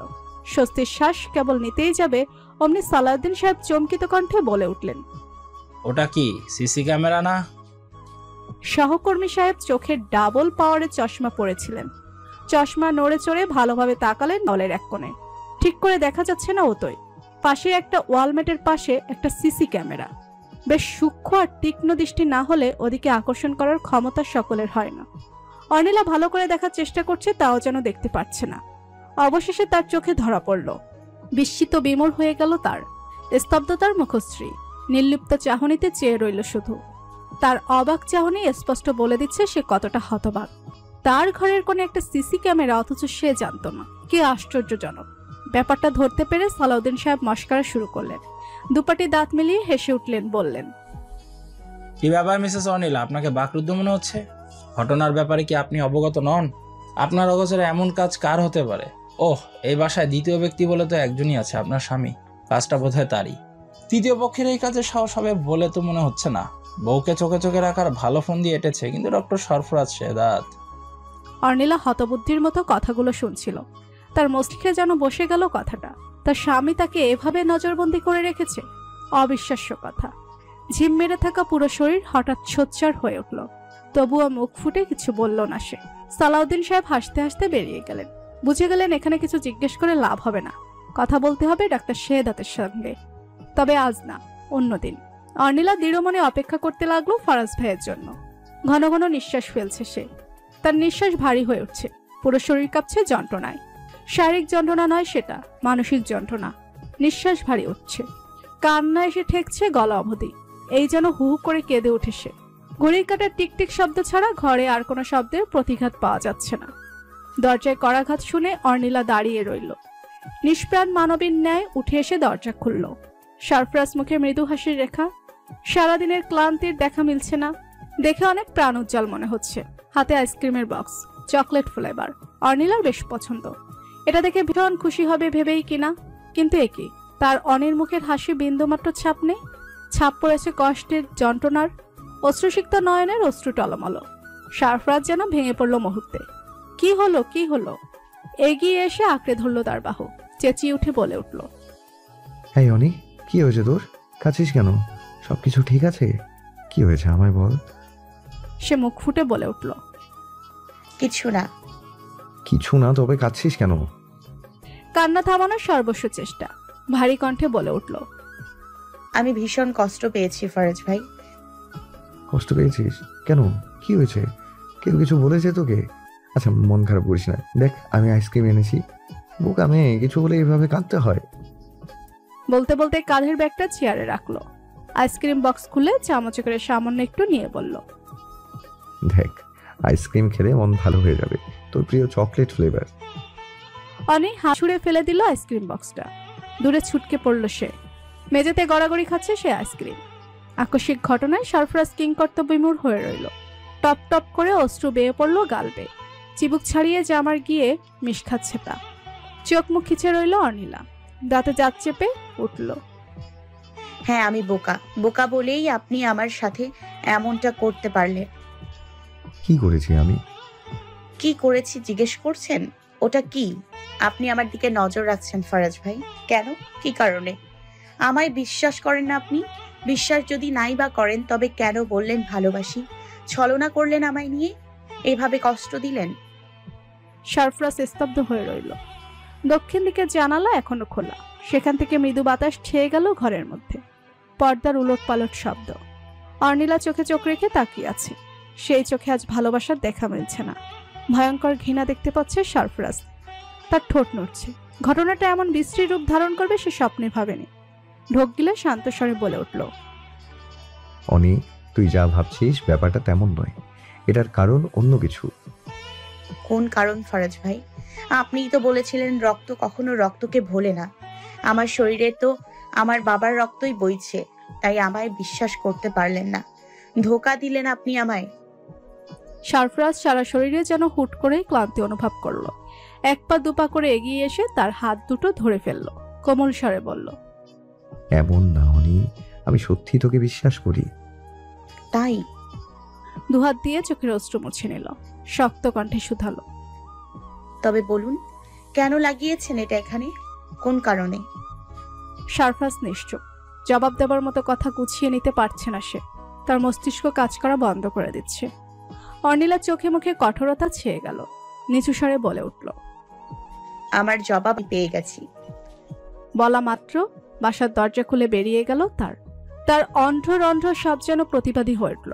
S2: স্বস্তির শ্বাস কেবল নিতেই যাবে অমনি সালাউদ্দিন সাহেব চমকিত কণ্ঠে বলে উঠলেন,
S4: ওটা কি সিসি ক্যামেরা না?
S2: সহকর্মী সাহেব চোখের ডাবল পাওয়ারের চশমা পরেছিলেন। চশমা নড়ে চড়ে ভালোভাবে তাকালেন দলের এক কোণে। ঠিক করে দেখা যাচ্ছে না ওতই। পাশে একটা ওয়ালমেটের পাশে একটা সিসি ক্যামেরা। বেশ সূক্ষ্ম আর তীক্ষ্ণ দৃষ্টি না হলে ওদিকে আকর্ষণ করার ক্ষমতা সকলের হয় না। অনিলা ভালো করে দেখার চেষ্টা করছে, তাও যেন দেখতে পাচ্ছে না। অবশেষে তার চোখে ধরা পড়ল। বিস্মিত বিমূঢ় হয়ে গেল তার। স্তব্ধতার মুখশ্রী। নির্লিপ্ত চাহনিতে চেয়ে রইল শুধু। তার অবাক চাহনি স্পষ্ট বলে দিচ্ছে সে কতটা হতবাক। তার ঘরের কোণে একটা সিসি ক্যামেরা, অথচ সে জানত না। কি আশ্চর্যজনক! ব্যাপারটা ধরতে পেরে সালাউদ্দিন সাহেব মশকরা শুরু করলেন। দুপাটি দাঁত মিলিয়ে হেসে উঠলেন, বললেন,
S4: কি ব্যাপার মিসেস অনিলা, আপনাকে বাকরুদ্ধ মনে হচ্ছে? ঘটনার ব্যাপারে কি আপনি অবগত নন? আপনার অগোচরে এমন কাজ কার হতে পারে? ওহ, এই বাসায় দ্বিতীয় ব্যক্তি বলে তো একজনই আছে, আপনার স্বামী। কাজটা বোধহয় তারই। তৃতীয় পক্ষের এই কাজে সাহস হবে বলে তো মনে হচ্ছে না। বউকে চোখে চোখে রাখার ভালো ফোন দিয়ে এটেছে কিন্তু ডক্টর সরফরাজ শেহদাত।
S2: অর্নিলা হতবুদ্ধির মতো কথাগুলো শুনছিল। তার মস্তিষ্কে যেন বসে গেল কথাটা। তার স্বামী তাকে এভাবে নজরবন্দি করে রেখেছে। অবিশ্বাস্য কথা। ঝিম মেরে থাকা পুরো শরীর হঠাৎ সোচ্চার হয়ে উঠল। তবুও মুখ ফুটে কিছু বলল না সে। সালাউদ্দিন সাহেব হাসতে হাসতে বেরিয়ে গেলেন। বুঝে গেলেন এখানে কিছু জিজ্ঞেস করে লাভ হবে না। কথা বলতে হবে ডাক্তার শেহদাতের সঙ্গে। তবে আজ না, অন্যদিন। অর্নিলা দৃঢ় মনে অপেক্ষা করতে লাগলো ফারাজ ভাইয়ের জন্য। ঘন ঘন নিঃশ্বাস ফেলছে সে। তার নিঃশ্বাস ভারী হয়ে উঠছে। পুরো শরীর কাঁপছে যন্ত্রণায়। শারীরিক যন্ত্রণা নয় সেটা, মানসিক যন্ত্রণা। নিঃশ্বাস ভারী উঠছে। কান্না এসে ঠেকছে গলা অবধি। এই যেন হু হু করে কেঁদে উঠে সে। ঘড়ির কাঁটার টিকটিক শব্দ ছাড়া ঘরে আর কোনো শব্দের প্রতিঘাত পাওয়া যাচ্ছে না। দরজায় করাঘাত শুনে অর্নিলা দাঁড়িয়ে রইল। নিষ্প্রাণ মানবীর ন্যায় উঠে এসে দরজা খুলল। সরফরাজ মুখে মৃদু হাসির রেখা। সারাদিনের ক্লান্তির দেখা মিলছে না। দেখে অনেক প্রাণ উজ্জ্বল মনে হচ্ছে। হাতে আইসক্রিমের বক্স, চকলেট ফ্লেভার। অর্নিলার বেশ পছন্দ। এটা দেখে ভীষণ খুশি হবে ভেবেই কিনা, কিন্তু একই তার অনির মুখের হাসি বিন্দুমাত্র ছাপ নেই। ছাপ পড়েছে কষ্টের, যন্ত্রণার, অশ্রুসিক্ত নয়নের অশ্রু টলমল। সারফরাজ যেন ভেঙে পড়ল মুহূর্তে। কি হলো, কি হলো? এগিয়ে এসে আঁকড়ে ধরল তার বাহু, চেঁচিয়ে উঠে বলে উঠল,
S1: এই অনি, কি হয়েছে তোর? কাছিস কেন? সবকিছু ঠিক আছে? কি হয়েছে আমায় বল।
S2: সে মুখ ফুটে বলে উঠল,
S3: কিছু না।
S1: কিছু না, তবে কাঁদছিস কেন?
S2: কান্না থামানোর সর্বস্ব চেষ্টা, ভারী কণ্ঠে বলে উঠল,
S3: আমি ভীষণ কষ্ট পেয়েছি ফারাজ ভাই।
S1: কষ্ট পেয়েছিস কেন? কি হয়েছে? কেউ কিছু বলেছে তোকে? আচ্ছা, মন খারাপ করিস না, দেখ আমি আইসক্রিম এনেছি। বোকা মেয়ে, কিছু বলে এইভাবে কাঁদতে হয়?
S2: বলতে বলতে কাঁধের ব্যাগটা চেয়ারে রাখলো। আইসক্রিম বক্স খুলে চামচে করে সামান্য একটু নিয়ে বলল,
S1: দেখ, আইসক্রিম খেলে মন ভালো হয়ে যাবে, তোর প্রিয় চকলেট ফ্লেভার।
S2: অনেক হাসুড়ে ফেলে দিল আইসক্রিম বক্সটা। দূরে ছুটকে পড়ল সে। মেঝেতে গড়াগড়ি খাচ্ছে সে আইসক্রিম। আকস্মিক ঘটনায় সরফরাজ কিং কর্তব্যবিমূঢ় হয়ে রইল। টপ টপ করে অশ্রু বেয়ে পড়ল গাল বেয়ে। চিবুক ছাড়িয়ে জামার গিয়ে মিশ খাচ্ছে তা। চোখ মুখ খিচে রইল অর্নিলা। দাঁতে দাঁত চেপে উঠল,
S3: হ্যাঁ, আমি বোকা। বোকা বলেই আপনি আমার সাথে এমনটা করতে পারলেন।
S1: কি করেছি আমি?
S3: কি করেছি জিজ্ঞেস করছেন? ওটা কি? আপনি আমার দিকে নজর রাখছেন ফারাজ ভাই। কেন? কি কারণে? আমায় বিশ্বাস করেন না আপনি? বিশ্বাস যদি নাই বা করেন, তবে কেন বললেন ভালোবাসি? ছলনা করলেন আমায় নিয়ে, এভাবে কষ্ট দিলেন।
S2: সরফরাজ স্তব্ধ হয়ে রইল। দক্ষিণ দিকের জানালা এখনো খোলা। সেখান থেকে মৃদু বাতাস ছেয়ে গেল ঘরের মধ্যে। পর্দার উলট পালট শব্দ। অর্নিলা চোখে চোখ রেখে তাকিয়ে আছে। সেই চোখে আজ ভালোবাসার দেখা মিলছে না। ভয়ঙ্কর ঘৃণা দেখতে পাচ্ছে সরফরাজ। তার ঠোঁট নড়ছে। ঘটনাটা এমন বিশ্রী রূপ ধারণ করবে সে স্বপ্নে ভাবেনি। ঢোক গিলে শান্ত স্বরে বলে উঠল,
S1: অনি, তুই যা ভাবছিস ব্যাপারটা তেমন নয়। এটার কারণ অন্য কিছু।
S3: কোন কারণ ফারাজ ভাই? আপনিই তো বলেছিলেন রক্ত কখনো রক্তকে ভোলে না। আমার শরীরে তো আমার বাবার রক্তই বইছে, তাই আমায় বিশ্বাস করতে পারলেন না। ধোঁকা দিলেন আপনি আমায়।
S2: সরফরাজ সারা শরীরে যেন হুট করে ক্লান্তি অনুভব করলো। এক পা দুপা করে এগিয়ে এসে তার হাত দুটো ধরে ফেলল। কোমল স্বরে বলল,
S1: এমন না অনি, আমি সত্যি তোকে বিশ্বাস করি।
S3: তাই?
S2: দুহাত দিয়ে চোখের অশ্রু মুছে নিল। শক্ত কণ্ঠে শুধালো,
S3: তবে বলুন, কেন লাগিয়েছেন এটা এখানে? কোন কারণে?
S2: সরফরাজ নিশ্চুপ। জবাব দেবার মতো কথা গুছিয়ে নিতে পারছে না সে। তার মস্তিষ্ক কাজ করা বন্ধ করে দিচ্ছে। অর্নিলার চোখে মুখে কঠোরতা ছেয়ে গেল। নিচু স্বরে বলে উঠল,
S3: আমার জবাব পেয়ে গেছি।
S2: বলা মাত্র বাসার দরজা খুলে বেরিয়ে গেল তার। তার অন্ধ্র রন্ধ্র সব যেন প্রতিবাদী হয়ে উঠল।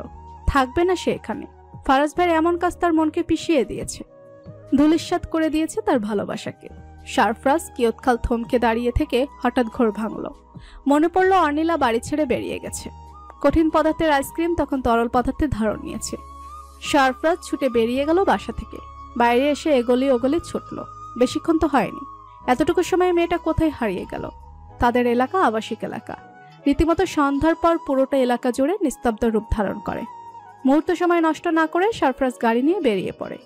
S2: থাকবে না সে এখানে। ফারাজ ভাইয়ের এমন কাজ তার মনকে পিষিয়ে দিয়েছে, ধূলিসাৎ করে দিয়েছে তার ভালোবাসাকে। সরফরাজ কিয়ৎকাল থমকে দাঁড়িয়ে থেকে হঠাৎ ঘোর ভাঙল। মনে পড়ল অর্নিলা বাড়ি ছেড়ে বেরিয়ে গেছে। কঠিন পদার্থের আইসক্রিম তখন তরল পদার্থের ধারণ নিয়েছে। সরফরাজ ছুটে বেরিয়ে গেল বাসা থেকে। বাইরে এসে এগলি ওগলি ছুটল। বেশিক্ষণ তো হয়নি। এতটুকু সময় মেয়েটা কোথায় হারিয়ে গেল? তাদের এলাকা আবাসিক এলাকা। রীতিমতো সন্ধ্যার পর পুরোটা এলাকা জুড়ে নিস্তব্ধ রূপ ধারণ করে। মুহূর্ত সময় নষ্ট না করে সরফরাজ গাড়ি নিয়ে বেরিয়ে পড়ে।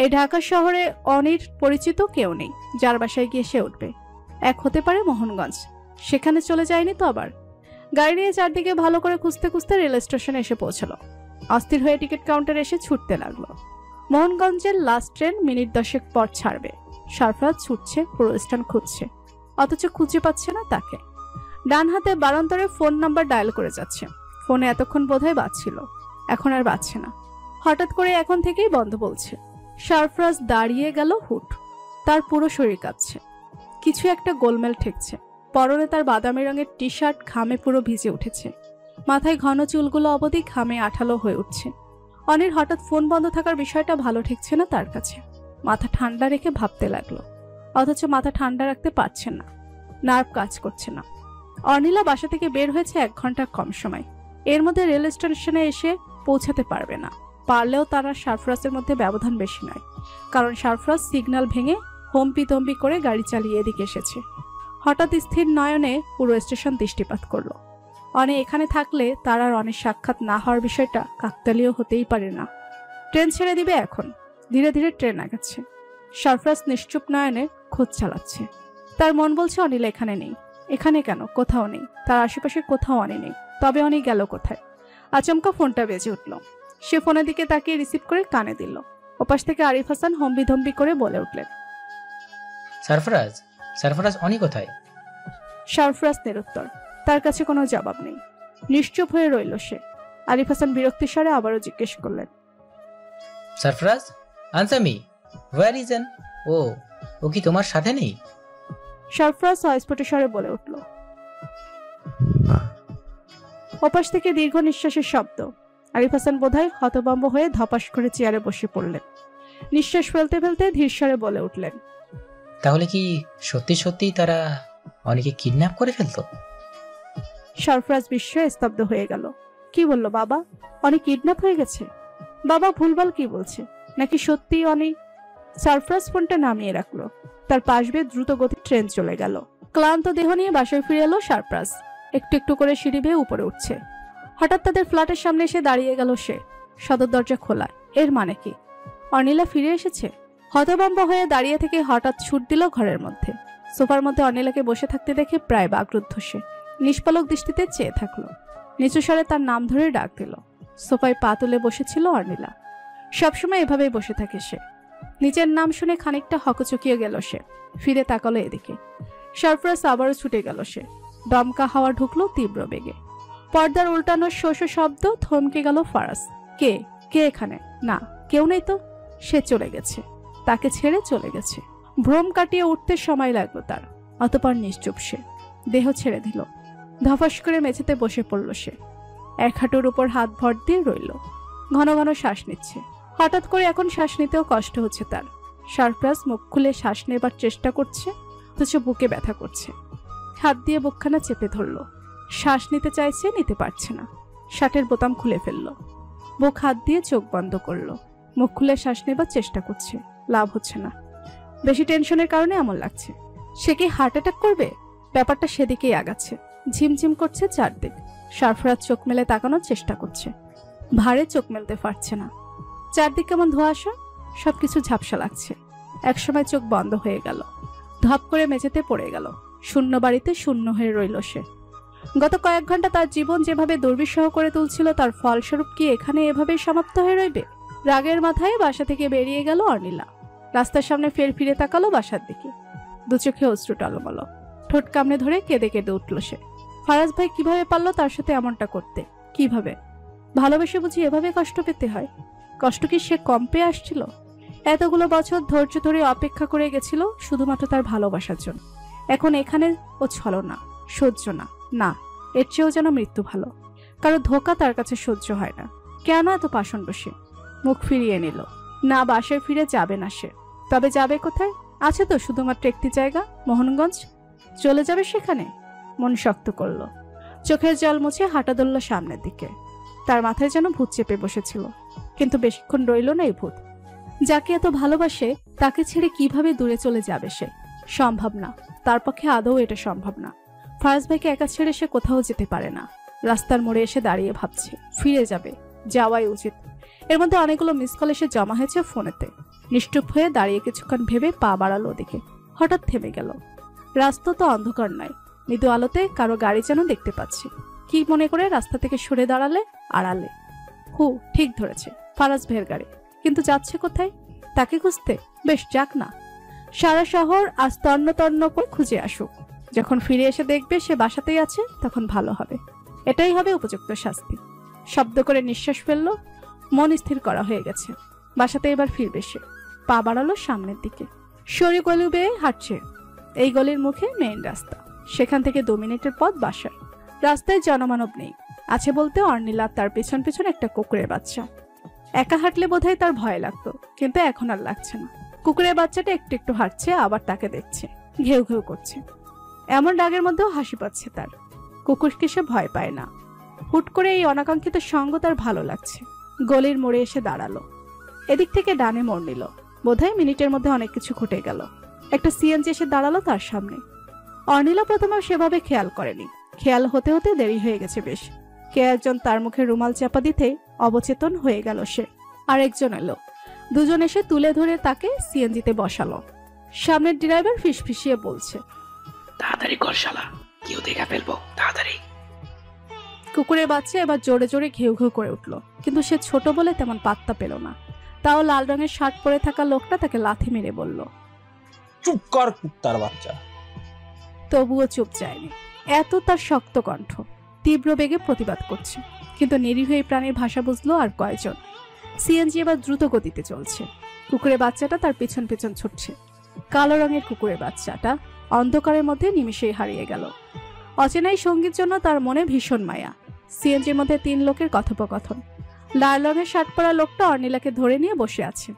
S2: এই ঢাকা শহরে অনির পরিচিত কেউ নেই যার বাসায় গিয়ে সে উঠবে। এক হতে পারে মোহনগঞ্জ। সেখানে চলে যায়নি তো আবার। গাড়ি নিয়ে চারদিকে ভালো করে খুঁজতে খুঁজতে রেল স্টেশনে এসে পৌঁছলো। অস্থির হয়ে টিকিট কাউন্টারে এসে ছুটতে লাগলো। মোহনগঞ্জের লাস্ট ট্রেন মিনিট 10 পর ছাড়বে। সরফরাজ ছুটছে, পুরো স্টেশন খুঁজছে, অথচ খুঁজে পাচ্ছে না তাকে। ডান হাতে বারান্তরে ফোন নাম্বার ডায়াল করে যাচ্ছে। ফোনে এতক্ষণ বোধহয় বাজছিল, এখন আর বাজছে না। হঠাৎ করে এখন থেকেই বন্ধ বলছে। সরফরাজ দাঁড়িয়ে গেল হুট। তার পুরো শরীর কাঁপছে। কিছু একটা গোলমেল ঠেকছে। পরনে তার বাদামি রঙের টি শার্ট ঘামে পুরো ভিজে উঠেছে। মাথায় ঘন চুলগুলো অবধি ঘামে আঠালো হয়ে উঠছে। অনির হঠাৎ ফোন বন্ধ থাকার বিষয়টা ভালো ঠেকছে না তার কাছে। মাথা ঠান্ডা রেখে ভাবতে লাগলো, অথচ মাথা ঠান্ডা রাখতে পারছে না। নার্ভ কাজ করছে না। অর্নিলা বাসা থেকে বের হয়েছে 1 ঘন্টার কম সময়। এর মধ্যে রেল স্টেশনে এসে পৌঁছাতে পারবে না। পারলেও তারা সরফরাজের মধ্যে ব্যবধান বেশি নয়, কারণ সরফরাজ সিগন্যাল ভেঙে হম্পি তম্পি করে গাড়ি চালিয়ে এদিকে এসেছে। হঠাৎ স্থির নয়নে পুরো স্টেশন দৃষ্টিপাত করলো। অনে এখানে থাকলে তার আর অনেক সাক্ষাৎ না হওয়ার বিষয়টা কাকতালীয় হতেই পারে না। ট্রেন ছেড়ে দিবে এখন। ধীরে ধীরে ট্রেন আগাচ্ছে। সরফরাজ নিশ্চুপ নয়নে খোঁজ চালাচ্ছে। তার মন বলছে অনিলা এখানে নেই। এখানে কেন? কোথাও নেই। তার আশেপাশে কোথাও অনি নেই। তবে অনি গেল কোথায়? আচমকা ফোনটা বেজে উঠল। সে ফোনের দিকে তাকিয়ে রিসিভ করে কানে দিল। ওপাশ থেকে আরিফ হাসান হম্বিধম্বি করে বলে উঠলেন,
S7: সারফরাজ, সারফরাজ, অনি কোথায়?
S2: সরফরাজ নিরুত্তর। তার কাছে কোনো জবাব নেই। নিশ্চুপ হয়ে রইল সে। আরিফ হাসান বিরক্তি স্বরে আবারও জিজ্ঞেস করলেন,
S7: Sarfaraz, answer me, where is Ann? ও কি তোমার সাথে নেই?
S2: সরফরাজ অস্ফুট স্বরে বলে উঠল।
S1: না।
S2: ওপাশ থেকে দীর্ঘ নিঃশ্বাসের শব্দ। আরিফ হাসান বোধহয় হতভম্ব হয়ে ধপাস করে চেয়ারে বসে পড়লেন। নিঃশ্বাস ফেলতে ফেলতে ধীর স্বরে বলে উঠলেন,
S7: তাহলে কি সত্যি সত্যি তারা অনিকে কিডন্যাপ করে ফেলতো?
S2: সরফরাজ বিস্ময়ে স্তব্ধ হয়ে গেল। কি বলল বাবা? অনেক কিডন্যাপ হয়ে গেছে? বাবা ভুলভাল কি বলছে? নাকি সত্যি অনেক? সরফরাজ ফোনটা নামিয়ে রাখলো। তার পাশ বেয়ে দ্রুত গতির ট্রেন চলে গেল। ক্লান্ত দেহ নিয়ে বাসায় ফিরে এলো সরফরাজ। একটু একটু করে সিঁড়ি বেয়ে উপরে উঠছে। হঠাৎ তাদের ফ্ল্যাটের সামনে এসে দাঁড়িয়ে গেল সে। সদর দরজা খোলা। এর মানে কি? অনিলা ফিরে এসেছে? হতভম্ব হয়ে দাঁড়িয়ে থেকে হঠাৎ ছুট দিল ঘরের মধ্যে। সোফার মধ্যে অনিলাকে বসে থাকতে দেখে প্রায় বাকরুদ্ধ সে। নিষ্পলক দৃষ্টিতে চেয়ে থাকলো। নিচু স্বরে তার নাম ধরে ডাক দিল। সোফায় পা তুলে বসেছিল অনিলা। সবসময় এভাবেই বসে থাকে সে। নিজের নাম শুনে খানিকটা হকচকিয়ে গেল সে। ফিরে তাকালো এদিকে। সরফরাজ আবারও ছুটে গেল সে। দমকা হাওয়া ঢুকলো তীব্র বেগে। পর্দার উল্টানোর শোষ শব্দ। থমকে গেল ফারাজ। কে কে এখানে? না, কেউ নেই তো। সে চলে গেছে। তাকে ছেড়ে চলে গেছে। ভ্রম কাটিয়ে উঠতে সময় লাগলো তার। অতপর নিশ্চুপ সে। দেহ ছেড়ে দিল। ধফাস করে মেঝেতে বসে পড়ল সে। এক হাঁটুর উপর হাত ভর দিয়ে রইল। ঘন ঘন শ্বাস নিচ্ছে। হঠাৎ করে এখন শ্বাস নিতেও কষ্ট হচ্ছে তার। সরফরাজ মুখ খুলে শ্বাস নেবার চেষ্টা করছে, অথচ বুকে ব্যথা করছে। হাত দিয়ে বুকখানা চেপে ধরল। শ্বাস নিতে চাইছে, নিতে পারছে না। শার্টের বোতাম খুলে ফেলল। বুক হাত দিয়ে চোখ বন্ধ করলো। মুখ খুলে শ্বাস নেবার চেষ্টা করছে। লাভ হচ্ছে না। বেশি টেনশনের কারণে এমন লাগছে। সে কি হার্ট অ্যাটাক করবে? ব্যাপারটা সেদিকেই আগাচ্ছে। ঝিমঝিম করছে চারদিক। সরফরাজ চোখ মেলে তাকানোর চেষ্টা করছে। ভারে চোখ মেলতে পারছে না। চারদিক কেমন ধোঁয়াশা। সবকিছু ঝাপসা লাগছে। একসময় চোখ বন্ধ হয়ে গেল। ধপ করে মেঝেতে পড়ে গেল। শূন্য বাড়িতে শূন্য হয়ে রইল সে। গত কয়েক ঘন্টা তার জীবন যেভাবে দুর্বিষহ করে তুলছিল, তার ফলস্বরূপ কি এখানে এভাবেই সমাপ্ত হয়ে রইবে? রাগের মাথায় বাসা থেকে বেরিয়ে গেল অনিলা। রাস্তার সামনে ফের ফিরে তাকালো বাসার দিকে। দু চোখে অশ্রু টলমল। ঠোঁট কামড়ে ধরে কেঁদে কেঁদে উঠল সে। ফারাজ ভাই কিভাবে পারলো তার সাথে এমনটা করতে? কিভাবে? ভালোবেসে বুঝি এভাবে কষ্ট পেতে হয়? কষ্ট কি সে কম পেয়ে আসছিল? এতগুলো বছর ধৈর্য ধরে অপেক্ষা করে গেছিল শুধুমাত্র তার ভালোবাসার জন্য। এখন এখানে ও ছলনা, সহ্য না। না, এর চেয়েও যেন মৃত্যু ভালো। কারো ধোঁকা তার কাছে সহ্য হয় না। কেন এত পাষণ্ড সে? মুখ ফিরিয়ে নিল। না, বাসায় ফিরে যাবে না সে। তবে যাবে কোথায়? আছে তো শুধুমাত্র একটি জায়গা, মোহনগঞ্জ। চলে যাবে সেখানে। মন শক্ত করলো। চোখের জল মুছে হাঁটা ধরল সামনের দিকে। তার মাথায় যেন ভূত চেপে বসেছিল। কিন্তু বেশিক্ষণ রইল না এই ভূত। যাকে এত ভালোবাসে তাকে ছেড়ে কিভাবে দূরে চলে যাবে সে? সম্ভব না। তার পক্ষে আদৌ এটা সম্ভব না। ফারাজ ভাইকে একা ছেড়ে সে কোথাও যেতে পারে না। রাস্তার মোড়ে এসে দাঁড়িয়ে ভাবছে ফিরে যাবে, যাওয়াই উচিত। এর মধ্যে অনেকগুলো মিস কল এসে জমা হয়েছে ফোনেতে। নিশ্চুপ হয়ে দাঁড়িয়ে কিছুক্ষণ ভেবে পা বাড়ালো ওদিকে। হঠাৎ থেমে গেল। রাস্তা তো অন্ধকার নয়, মৃদু আলোতে কারো গাড়ি যেন দেখতে পাচ্ছে। কি মনে করে রাস্তা থেকে সরে দাঁড়ালে আড়ালে। ঠিক ধরেছে, ফারাজ ভাইয়ের গাড়ি। কিন্তু যাচ্ছে কোথায়? তাকে খুঁজতে? বেশ, যাক না। সারা শহর আজ তন্ন তন্ন করে খুঁজে আসুক। যখন ফিরে এসে দেখবে সে বাসাতেই আছে, তখন ভালো হবে। এটাই হবে উপযুক্ত শাস্তি। শব্দ করে নিঃশ্বাস ফেলল। মন স্থির করা হয়ে গেছে। বাসাতে এবার ফিরবে সে। পা বাড়ালো সামনের দিকে। সরি গলি বেয়ে হাঁটছে। এই গলির মুখে মেইন রাস্তা। সেখান থেকে 2 মিনিটের পথ বাসায়। রাস্তায় জনমানব নেই। আছে বলতে অর্নিলা, তার পেছন পেছন একটা কুকুরের বাচ্চা। একা হাঁটলে বোধহয় তার ভয় লাগতো, কিন্তু এখন আর লাগছে না। কুকুরের বাচ্চাটা একটু একটু হাঁটছে, আবার তাকে দেখছে, ঘেউ ঘেউ করছে। এমন রাগের মধ্যেও হাসি পাচ্ছে তার। কুকুরকে সে ভয় পায় না। হুট করে এই অনাকাঙ্ক্ষিত সঙ্গ তার ভালো লাগছে। গলির মোড়ে এসে দাঁড়ালো। এদিক থেকে ডানে মোড় নিল। বোধহয় মিনিটের মধ্যে অনেক কিছু ঘটে গেল। একটা সিএনজি এসে দাঁড়ালো তার সামনে। অর্নিলা প্রথমে সেভাবে খেয়াল করেনি। খেয়াল হতে হতে দেরি হয়ে গেছে বেশ। কে একজন তার মুখে রুমাল চাপা দিতে অবচেতন হয়ে গেল সে। আরেকজন এলো। দুজন এসে তুলে ধরে তাকে সিএনজিতে বসালো। সামনের ড্রাইভার ফিসফিসিয়ে বলছে,
S8: তাড়াতাড়ি কর শালা, কেউ দেখা ফেলবো, তাড়াতাড়ি।
S2: কুকুরের বাচ্চা এবার জোরে জোরে ঘেউ ঘেউ করে উঠল, কিন্তু সে ছোট বলে তেমন পাত্তা পেল না। তাও লাল রঙের শার্ট পরে থাকা লোকটা তাকে লাথি মেরে বলল,
S4: চুপ কর কুত্তার বাচ্চা।
S2: তবুও চুপ যায়নি। এত তার শক্ত কণ্ঠ, তীব্র বেগে প্রতিবাদ করছে। কিন্তু নিরীহ এই প্রাণীর ভাষা বুঝলো আর কয়জন। সিএনজি এবার দ্রুত গতিতে চলছে। কুকুরের বাচ্চাটা তার পিছন পিছন ছুটছে। কালো রঙের কুকুরের বাচ্চাটা অন্ধকারের মধ্যে নিমেষেই হারিয়ে গেল। অচেনাই সঙ্গীর জন্য তার মনে ভীষণ মায়া। সিএনজির মধ্যে 3 লোকের কথোপকথন। লাল রঙের শার্ট পরা লোকটা অর্নিলাকে ধরে নিয়ে বসে আছে।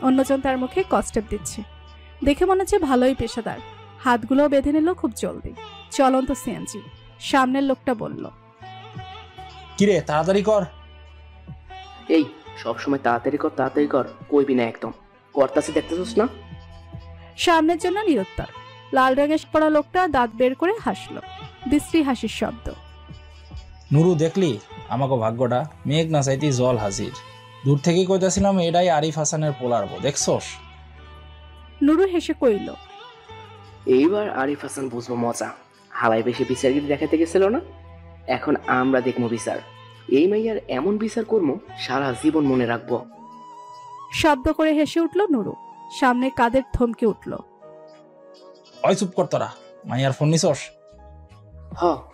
S2: অন্যজন তার মুখে কস্টেপ দিচ্ছে। দেখে মনে হচ্ছে ভালোই পেশাদার। হাতগুলো বেঁধে নিল খুব জলদি। চলন্ত সিএনজি। সামনের লোকটা বলল,
S4: কিরে তাড়াতাড়ি কর।
S8: এই সবসময় তাড়াতাড়ি কর, কইবি না একদম। করতাছি দেখতেছস না?
S2: সামনের জন্য নিরুত্তর। লাল রঙের পরা লোকটা দাঁত বের করে হাসলো। বিশ্রী হাসির শব্দ।
S4: নুরু দেখলি আমাকে ভাগ্যটা, মেঘ না চাইতে জল হাজির। দূর থেকেই কইতাছিলাম এটাই আরিফ হাসানের পোলার বউ, দেখছস?
S2: নুরু হেসে কইল,
S8: এইবার আরিফ হাসান বুঝবো মজা। হালাই বেশি বিচারগিরি দেখাতে গেছিল না, এখন আমরা দেখবো বিচার। এই মাইয়ার এমন বিচার করবো সারা জীবন মনে রাখবো।
S2: শব্দ করে হেসে উঠল নুরু। সামনে কাদের থমকে উঠল।
S4: ওই চুপ কর তোরা, মাইয়ার ফোন নিছস?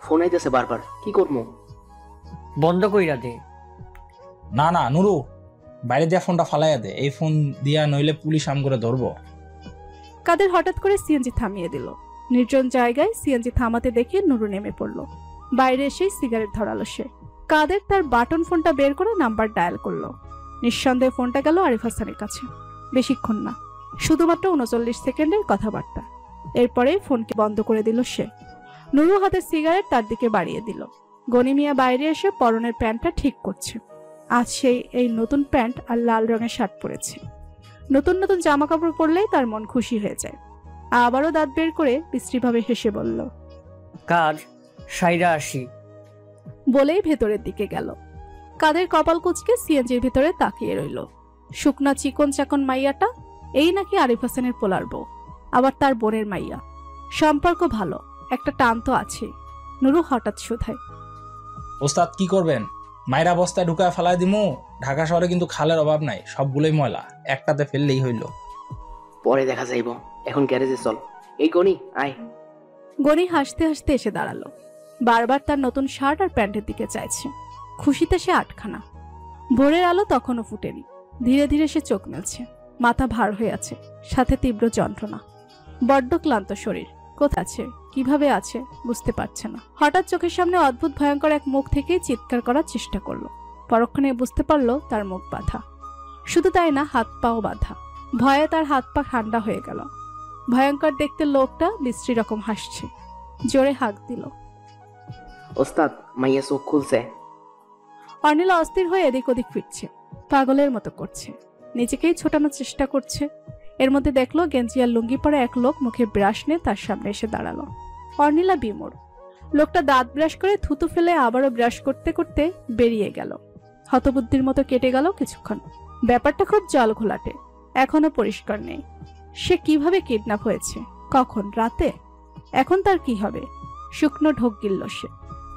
S8: ফোন আইতেছে বারবার, কি করবো?
S9: বন্ধ কইরা দে।
S4: না না নুরু, বাইরে দিয়া ফোনটা ফালাইয়া দে। এই ফোন দিয়া নইলে পুলিশ আম করে ধরবো।
S2: কাদের হঠাৎ করে সিএনজি থামিয়ে দিল। নির্জন জায়গায় সিএনজি থামাতে দেখে নুরু নেমে পড়ল। বাইরে এসেই সিগারেট ধরালো সে। কাদের তার বাটন ফোনটা বের করে নাম্বার ডায়াল করলো। নিঃসন্দেহে ফোনটা গেল আরিফ হাসানের কাছে। বেশিক্ষণ না, শুধুমাত্র 39 সেকেন্ডের কথাবার্তা। এরপরে ফোনকে বন্ধ করে দিল সে। নুরু হাতে সিগারেট তার দিকে বাড়িয়ে দিল। গনি মিয়া বাইরে এসে পরনের প্যান্টটা ঠিক করছে। আজ সেই এই নতুন প্যান্ট আর লাল রঙের শার্ট পরেছে। নতুন নতুন জামা কাপড় পরলেই তার মন খুশি হয়ে যায়। আবারও দাঁত বের করে বিশ্রীভাবে হেসে বলল,
S9: কাজ সাইরা আসি।
S2: বলেই ভেতরের দিকে গেল। কাদের কপাল কুচকে সিএনজির ভিতরে তাকিয়ে রইল। শুকনা চিকন চাকন মাইয়াটা এই নাকি আরিফ হাসানের পোলার বউ, আবার তার বোনের মাইয়া। সম্পর্ক ভালো, একটা টান তো আছে। নুরু হঠাৎ শুধায়,
S4: ওস্তাদ কি করবেন? মাইরা বস্তায় ঢুকায় ফালাই দিমু? ঢাকা শহরে কিন্তু খালের অভাব নাই, সবগুলোই ময়লা, একটাতে ফেললেই হইল।
S8: পরে দেখা যাইব, এখন গ্যারেজে চল। এই গনি আয়।
S2: গনি হাসতে হাসতে এসে দাঁড়ালো। বারবার তার নতুন শার্ট আর প্যান্টের দিকে চাইছে। খুশিতে সে আটখানা। ভোরের আলো তখনও ফুটেনি। ধীরে ধীরে সে চোখ মেলছে। মাথা ভার হয়ে আছে, সাথে তীব্র যন্ত্রণা। বড্ড ক্লান্ত শরীর। কোথায় আছে, কিভাবে আছে বুঝতে পারছে না। হঠাৎ চোখের সামনে অদ্ভুত ভয়ঙ্কর এক মুখ থেকে চিৎকার করার চেষ্টা করলো। পরক্ষণে বুঝতে পারলো তার মুখ বাঁধা। শুধু তাই না, হাত পাও বাঁধা। ভয়ে তার হাত পা ঠান্ডা হয়ে গেল। ভয়ঙ্কর দেখতে লোকটা বিশ্রী রকম হাসছে। জোরে হাঁক দিল,
S8: ওস্তাদ মাইয়া চোখ খুলছে।
S2: অর্নিলা অস্থির হয়ে এদিক ওদিক ফিরছে, পাগলের মতো করছে, নিজেকেই ছোটানোর চেষ্টা করছে। এর মধ্যে দেখলো গেঞ্জি আর লুঙ্গি পরা এক লোক মুখে ব্রাশ নিয়ে তার সামনে এসে দাঁড়ালো। অর্নিলা বিমূঢ়। লোকটা দাঁত ব্রাশ করে থুতু ফেলে আবারও ব্রাশ করতে করতে বেরিয়ে গেল। হতবুদ্ধির মতো কেটে গেল কিছুক্ষণ। ব্যাপারটা খুব জল ঘোলাটে, এখনো পরিষ্কার নেই। সে কিভাবে কিডন্যাপ হয়েছে, কখন, রাতে? এখন তার কি হবে? শুকনো ঢোক গিলল সে।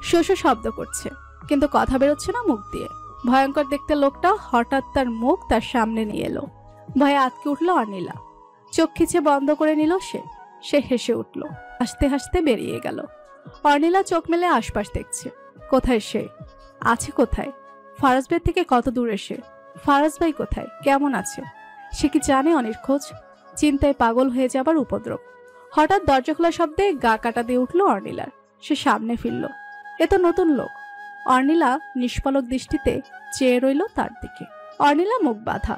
S2: শোষো শব্দ করছে, কিন্তু কথা বেরোচ্ছে না মুখ দিয়ে। ভয়ঙ্কর দেখতে লোকটা হঠাৎ তার মুখ তার সামনে নিয়ে এলো। ভয়ে আটকে উঠল অর্নিলা। চোখ খিচে বন্ধ করে নিল সে হেসে উঠল। হাসতে হাসতে বেরিয়ে গেল। অর্নিলা চোখ মেলে আশপাশ দেখছে। কোথায় সে? আছে কোথায়? ফারাজ ভাই থেকে কত দূরে সে? ফারাজ ভাই কোথায়, কেমন আছে? সে কি জানে অনির খোঁজ? চিন্তায় পাগল হয়ে যাবার উপদ্রব। হঠাৎ দরজা খোলা শব্দে গা কাটা দিয়ে উঠল অর্নিলার। সে সামনে ফিরল। এ তো নতুন লোক। অর্নিলা নিষ্পলক দৃষ্টিতে চেয়ে রইল তার দিকে। অর্নিলা মুখ বাঁধা,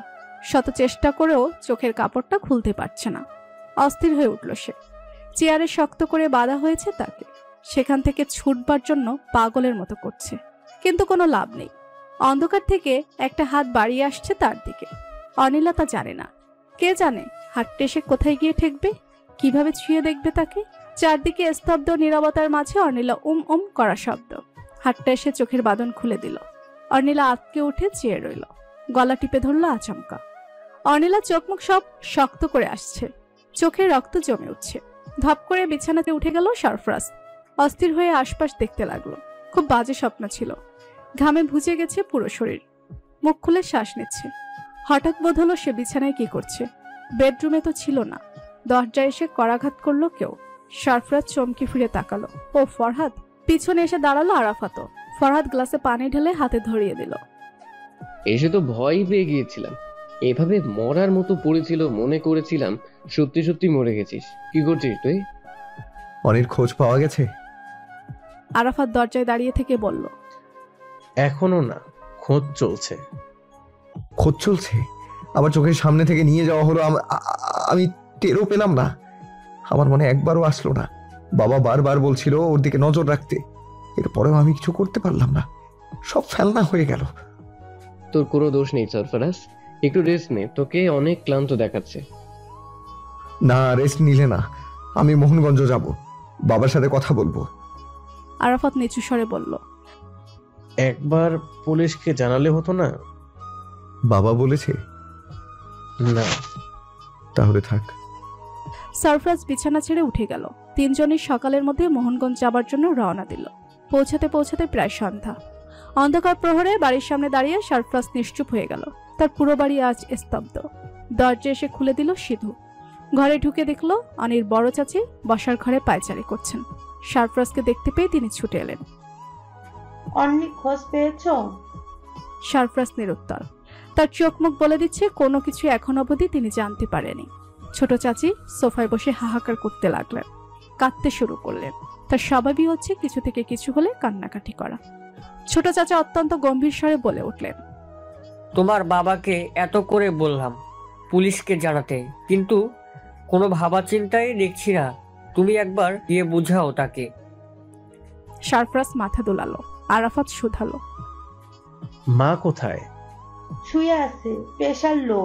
S2: শত চেষ্টা করেও চোখের কাপড়টা খুলতে পারছে না। অস্থির হয়ে উঠল সে। চেয়ারে শক্ত করে বাঁধা হয়েছে তাকে। সেখান থেকে ছুটবার জন্য পাগলের মতো করছে, কিন্তু কোনো লাভ নেই। অন্ধকার থেকে একটা হাত বাড়িয়ে আসছে তার দিকে। অর্নিলা তা জানে না। কে জানে হাতটা এসে কোথায় গিয়ে ঠেকবে, কিভাবে ছুঁয়ে দেখবে তাকে। চারদিকে স্তব্ধ নীরবতার মাঝে অর্নিলা উম করা শব্দ। হাতটা এসে চোখের বাঁধন খুলে দিল। অর্নিলা আটকে উঠে চেয়ে রইল। গলা টিপে ধরলো আচমকা। অর্নিলা চোখ মুখ সব শক্ত করে আসছে, চোখে রক্ত জমে উঠছে। ধপ করে বিছানাতে উঠে গেল সরফরাজ। অস্থির হয়ে আশপাশ দেখতে লাগলো। খুব বাজে স্বপ্ন ছিল। ঘামে ভিজে গেছে পুরো শরীর, মুখ খুলে শ্বাস নিচ্ছে। হঠাৎ বোধ হলো সে বিছানায় কি করছে। বেডরুমে তো ছিল না। দরজায় এসে করাঘাত করলো কেউ। সরফরাজ চমকে ফিরে তাকালো। ও ফরহাদ। পিছনে এসে দাঁড়ালো আরাফাতও। ফরহাদ গ্লাসে পানি ঢেলে হাতে ধরিয়ে দিল।
S6: এসে তো ভয় পেয়ে গিয়েছিলাম। এভাবে মরার মতো পড়েছিল, মনে করেছিলাম সত্যি সত্যি মরে গেছিস। কি করছিস তুই?
S1: অনির খোঁজ পাওয়া গেছে?
S2: আরাফাত দরজায় দাঁড়িয়ে থেকে বলল,
S10: এখনো না, খোঁজ চলছে।
S1: খোঁজ চলছে? আমার চোখের সামনে থেকে নিয়ে যাওয়া হলো, আমি টেরও পেলাম না। আমার মনে একবারও আসলো না। বাবা বারবার বলছিল ওর দিকে নজর রাখতে, এরপরেও আমি কিছু করতে পারলাম না। সব ফেলনা হয়ে গেল।
S6: তোর কোনো দোষ নেই সরফরাজ, একটু রেস্ট নে, তোকে অনেক ক্লান্ত দেখাচ্ছে।
S1: না, রেস্ট নিলে না। আমি মোহনগঞ্জ যাব, বাবার সাথে কথা বলবো।
S2: আরাফাত নিচু স্বরে বলল,
S10: একবার পুলিশকে জানালে হতো না?
S1: বাবা বলেছে?
S10: না।
S1: তাহলে থাক।
S2: সরফরাজ বিছানা ছেড়ে উঠে গেল। তিনজনই সকালের মধ্যে মোহনগঞ্জ যাবার জন্য রওনা দিল। পৌঁছাতে পৌঁছাতে প্রায় সন্ধ্যা। অন্ধকার প্রহরে বাড়ির সামনে দাঁড়িয়ে সরফরাজ নিশ্চুপ হয়ে গেল। তার পুরো বাড়ি আজ স্তব্ধ। দরজা এসে খুলে দিল সিধু। ঘরে ঢুকে দেখলো অনির বড় চাচি বসার ঘরে পায়চারি করছেন। সরফরাজকে দেখতে পেয়ে তিনি ছুটে এলেন।
S3: অন্নি খোঁজ পেয়েছো?
S2: সরফরাজ নিরুত্তর। তার চোখ মুখ বলে দিচ্ছে কোনো কিছু এখন অবধি তিনি জানতে পারেনি। ছোট চাচি সোফায় বসে হাহাকার করতে লাগলেন, কাঁদতে শুরু করলেন। তার স্বভাবই হচ্ছে কিছু থেকে কিছু হলে কান্নাকাটি করা। ছোট চাচা অত্যন্ত গম্ভীর স্বরে বলে উঠলেন,
S9: তোমার বাবাকে এত করে বললাম পুলিশকে জানাতে, কিন্তু কোনো ভাবা চিন্তাই দেখছি না। তুমি একবার গিয়ে বুঝাও তাকে।
S2: সরফরাজ মাথা দোলালো। আরাফাত শুধালো,
S10: মা কোথায়?
S11: শুয়ে আছে, প্রেশার লো,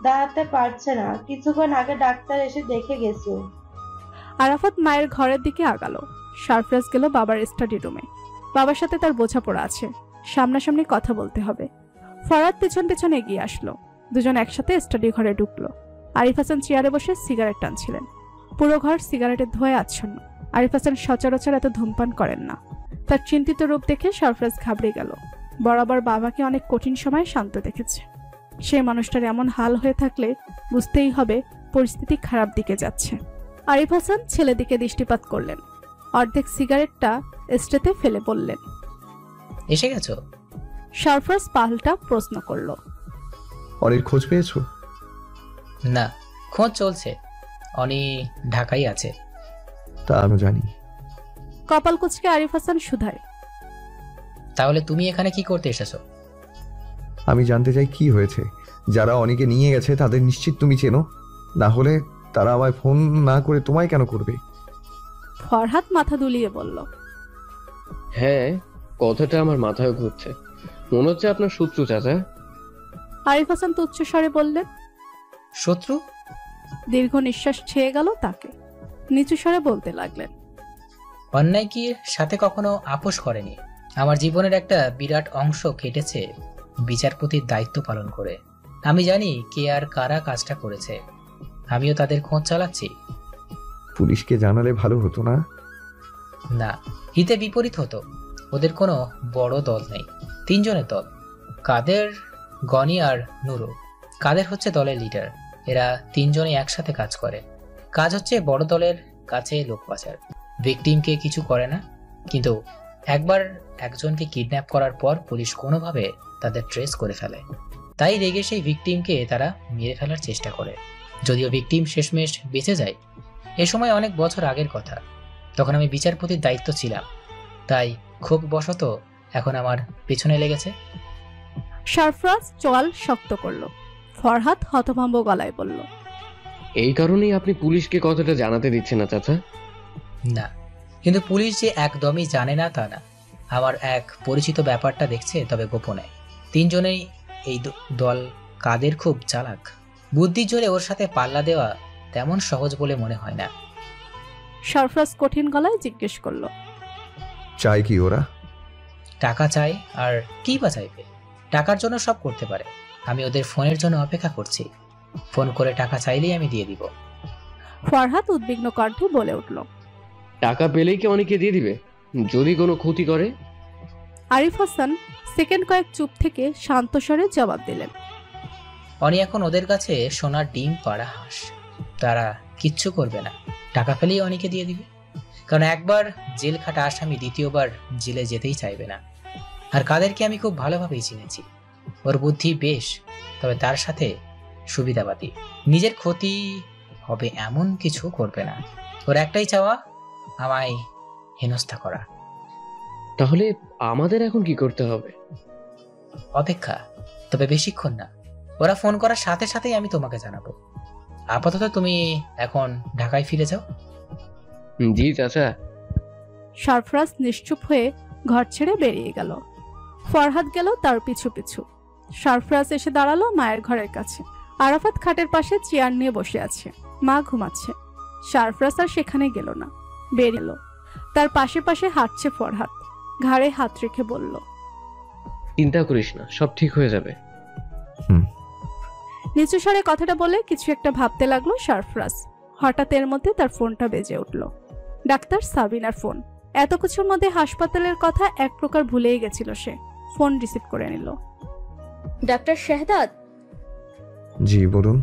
S11: দাঁড়াতে পারছে না। কিছুক্ষণ আগে ডাক্তার এসে দেখে গেছে।
S2: আরাফাত মায়ের ঘরের দিকে আগালো। সরফরাজ গেল বাবার স্টাডি রুমে। বাবার সাথে তার বোঝাপড়া আছে, সামনাসামনি কথা বলতে হবে। ফরহাদ পেছন পেছন এগিয়ে আসলো। দুজন একসাথে স্টাডি ঘরে ঢুকলো। আরিফ হাসান চেয়ারে বসে সিগারেট টানছিলেন। পুরো ঘর সিগারেটের ধোঁয়ায় আচ্ছন্ন। আরিফ হাসান সচরাচর এত ধূমপান করেন না। তার চিন্তিত রূপ দেখে সরফরাজ ঘাবড়ে গেল। বরাবর বাবাকে অনেক কঠিন সময়ে শান্ত দেখেছে। সেই মানুষটার এমন হাল হয়ে থাকলে বুঝতেই হবে পরিস্থিতি খারাপ দিকে যাচ্ছে। আরিফ হাসান ছেলে দিকে দৃষ্টিপাত করলেন। অর্ধেক সিগারেটটা স্ট্রেতে ফেলে বললেন,
S7: এসে গেছো?
S2: সরফরাজ পাল্টা প্রশ্ন করলো,
S1: অনির খোঁজ পেয়েছো?
S7: না, খোঁজ চলছে। অনি ঢাকায় আছে।
S1: তা আমি জানি।
S2: কপাল কুঁচকে আরিফ হাসান শুধায়,
S7: তাহলে তুমি এখানে কি করতে এসেছো?
S1: আমি জানতে চাই কি হয়েছে। যারা অনিকে নিয়ে গেছে তাদের নিশ্চিত তুমি চেনো, না হলে তারা আমায় ফোন না করে তোমায় কেন করবে?
S2: ফরহাদ মাথা দুলিয়ে বলল,
S6: হ্যাঁ, কথাটা আমার মাথায় ঘুরছে। মনে হচ্ছে আপনার শত্রু চাচা।
S2: আরিফ হাসান তুচ্ছ স্বরে বললেন,
S7: শত্রু?
S2: দীর্ঘ নিঃশ্বাস ছেয়ে গেল তাকে। নিচু স্বরে বলতে লাগলেন,
S7: অন্যায় কি সাথে কখনো আপোষ করেনি। আমার জীবনের একটা বিরাট অংশ কেটেছে বিচারপতির দায়িত্ব পালন করে। আমি জানি কে আর কারা কাজটা করেছে। আমিও তাদের খোঁজ চালাচ্ছি।
S1: পুলিশকে জানালে ভালো হতো না?
S7: না, হিতে বিপরীত হতো। ওদের কোনো বড় দল নেই, তিনজনের দল। কাদের, গনি আর নুরু। কাদের হচ্ছে দলের লিডার। এরা তিনজনে একসাথে কাজ করে। কাজ হচ্ছে বড় দলের কাছে লোক পাচার। ভিকটিমকে কিছু করে না, কিন্তু একবার একজনকে কিডন্যাপ করার পর পুলিশ কোনোভাবে তাদের ট্রেস করে ফেলে। তাই রেগে সেই ভিকটিমকে তারা মেরে ফেলার চেষ্টা করে। যদিও ভিকটিম শেষমেশ বেঁচে যায়। এ সময় অনেক বছর আগের কথা। তখন আমি বিচারপতির দায়িত্ব ছিলাম, তাই ক্ষোভ বশত এখন আমার পেছনে লেগেছে।
S2: সরফরাজ চোয়াল শক্ত করলো। ফরহাদ হতভম্ব গলায় বলল,
S6: এই কারণেই আপনি পুলিশকে কথাটা জানাতে দিচ্ছেন না চাচা?
S7: না, কিন্তু পুলিশ যে একদমই জানে না তা না। আমার এক পরিচিত ব্যাপারটা দেখছে, তবে গোপনে। তিনজনেই এই দল কাদের খুব চালাক। বুদ্ধির জোরে ওর সাথে পাল্লা দেওয়া তেমন সহজ বলে মনে হয় না।
S2: সরফরাজ কঠিন গলায় জিজ্ঞেস করলো,
S1: চাই কি ওরা?
S7: টাকা চাই, আর কি বা চাইবে? টাকার জন্য সব করতে পারে। আমি ওদের ফোনের জন্য অপেক্ষা করছি। ফোন করে টাকা চাইলেই আমি দিয়ে দিব।
S2: ফরহাদ উদ্বিগ্ন কণ্ঠে বলে উঠল।
S6: টাকা পেলেই কি অনেকে দিয়ে দিবে? যদি কোনো ক্ষতি করে?
S2: আরিফ হাসান সেকেন্ড কয়েক চুপ থেকে শান্ত স্বরে জবাব দিলেন।
S7: অনি এখন ওদের কাছে সোনার ডিম পাড়া হাঁস। তারা কিচ্ছু করবে না, টাকা পেলেই অনেকে দিয়ে দিবে। কারণ একবার জেল খাটা আসামি দ্বিতীয়বার জেলে যেতেই চাইবে না। আর কাদেরকে আমি খুব ভালোভাবেই চিনেছি। ওর বুদ্ধি বেশ, তবে তার সাথে সুবিধাবাদী। নিজের ক্ষতি হবে এমন কিছু করবে না। ওর একটাই চাওয়া, আমায় হেনস্থা করা।
S6: তাহলে আমাদের এখন কি করতে হবে?
S7: অপেক্ষা, তবে বেশিক্ষণ না। ওরা ফোন করার সাথে সাথেই আমি তোমাকে জানাবো। আপাতত তুমি এখন ঢাকায় ফিরে যাও।
S6: জি চাচা।
S2: সরফরাজ নিশ্চুপ হয়ে ঘর ছেড়ে বেরিয়ে গেল। ফরহাদ গেল তার পিছু পিছু। সরফরাজ এসে দাঁড়ালো মায়ের ঘরের কাছে। আরাফাত খাটের পাশে চেয়ার নিয়ে বসে আছে, মা ঘুমাচ্ছে। সরফরাজ আর সেখানে গেল না, বেরিয়ে এলো। তার পাশে পাশে হাঁটছে ফরহাদ, ঘাড়ে হাত রেখে বলল,
S6: চিন্তা করিস না, সব ঠিক হয়ে যাবে।
S2: নিচু স্বরে কথাটা বলে কিছু একটা ভাবতে লাগলো সরফরাজ। হঠাৎ এর মধ্যে তার ফোনটা বেজে উঠল। ডাক্তার সাবিনার ফোন। এত কিছুর মধ্যে হাসপাতালের কথা এক প্রকার ভুলেই গেছিল সে। ফোন রিসিভ করে নিল।
S5: ডাক্তার শেহদাদ।
S1: জি বলুন।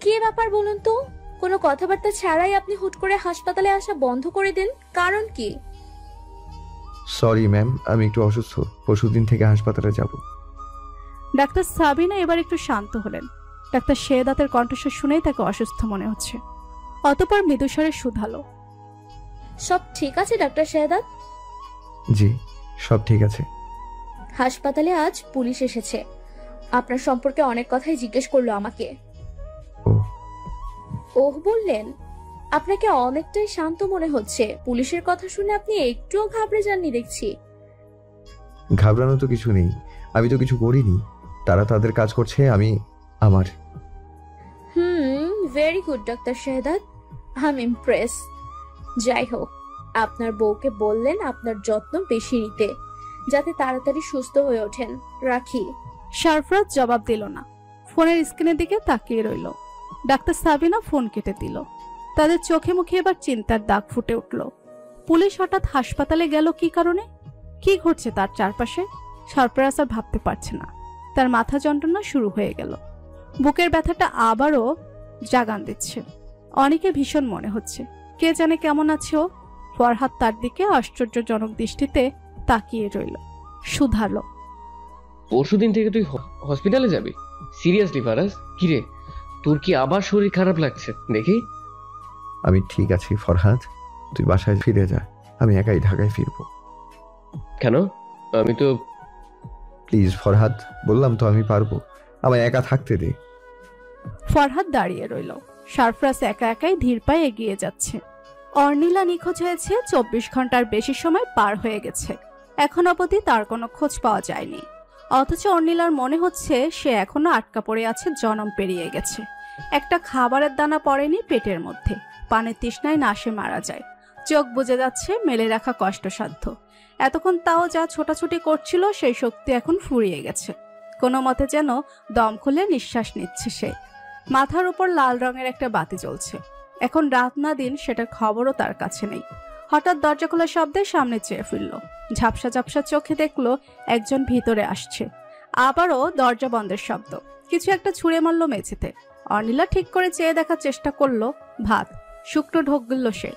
S5: কি ব্যাপার বলুন তো? কোনো কথাবার্তা ছাড়াই আপনি হুট করে হাসপাতালে আসা বন্ধ করে দিন, কারণ কি?
S1: সরি ম্যাম, আমি একটু অসুস্থ, পরশুদিন থেকে হাসপাতালে যাব।
S2: ডাক্তার সাবিনা এবার একটু শান্ত হলেন। ডাক্তার শেহদাতের কণ্ঠস্বর শুনেই তাকে অসুস্থ মনে হচ্ছে। অতঃপর মৃদুস্বরে শুধালো,
S5: সব ঠিক আছে ডাক্তার শেহদাদ?
S1: জি সব ঠিক আছে।
S5: হাসপাতালে আজ পুলিশ এসেছে, আপনার সম্পর্কে অনেক কথাই জিজ্ঞেস করলো আমাকে। ওহ বললেন? আপনাকে অনেকটাই শান্ত মনে হচ্ছে। পুলিশের কথা শুনে আপনি একটুও ঘাবড়ে যাননি দেখছি।
S1: ঘাবড়ানো তো কিছু নেই, আমি তো কিছু করিনি। তারা তাদের কাজ করছে, আমি আমার।
S5: Very good doctor Shehdad, I am impress. যাই হোক, আপনার বউকে বললেন আপনার যত্ন বেশি নিতে, যাতে তাড়াতাড়ি সুস্থ হয়ে ওঠেন। রাখি।
S2: সরফরাজ জবাব দিল না, ফোনের স্ক্রিনের দিকে তাকিয়ে রইল। ডাক্তার সাবিনা ফোন কেটে দিল। তাদের চোখে মুখে এবার চিন্তার দাগ ফুটে উঠল। পুলিশ হঠাৎ হাসপাতালে গেল কি কারণে? কি ঘটছে তার চারপাশে? সরফরাজ আর ভাবতে পারছে না। তার মাথা যন্ত্রণা শুরু হয়ে গেল। বুকের ব্যথাটা আবারও জাগান দিচ্ছে। অনেকে ভীষণ মনে হচ্ছে। কে জানে কেমন আছে ও? ফরহাদ তার দিকে আশ্চর্যজনক দৃষ্টিতে তাকিয়ে রইল। শুধালো,
S6: পরশুদিন থেকে তুই হসপিটালে যাবি? সিরিয়াসলি ফারাজ? কিরে, তোর কি আবার শরীর খারাপ লাগছে দেখি?
S1: আমি ঠিক আছি ফরহাদ, তুই বাসায় ফিরে যা, আমি একাই ঢাকায় ফিরবো।
S6: কেন? আমি তো।
S1: প্লিজ ফরহাদ, বললাম তো আমি পারবো, আমায় একা থাকতে দে।
S2: ফরহাদ দাঁড়িয়ে রইল। সরফরাজ একা একাই ধীর পায়ে এগিয়ে যাচ্ছে। অর্নিলা নিখোঁজ হয়েছে 24 ঘন্টার বেশি সময় পার হয়ে গেছে। এখন অবধি তার কোনো খোঁজ পাওয়া যায়নি। অথচ অর্নিলার মনে হচ্ছে সে এখনো আটকা পড়ে আছে, জনম পেরিয়ে গেছে। একটা খাবারের দানা পড়েনি পেটের মধ্যে। পানের তৃষ্ণায় না সে মারা যায়। চোখ বুজে যাচ্ছে, মেলে রাখা কষ্টসাধ্য। এতক্ষণ তাও যা ছোটাছুটি করছিল সেই শক্তি এখন ফুরিয়ে গেছে। কোনো মতে যেন দম খুলে নিঃশ্বাস নিচ্ছে সে। মাথার উপর লাল রঙের একটা বাতি জ্বলছে। এখন রাত না দিন সেটার খবরও তার কাছে নেই। হঠাৎ দরজা খোলার শব্দে সামনে চেয়ে ফিরল। ঝাপসা ঝাপসা চোখে দেখলো একজন ভিতরে আসছে। আবারও দরজা বন্ধের শব্দ। কিছু একটা ছুঁড়ে মারল মেঝেতে। অর্নিলা ঠিক করে চেয়ে দেখার চেষ্টা করলো। ভাত শুকনো ঢোক গিলল সে।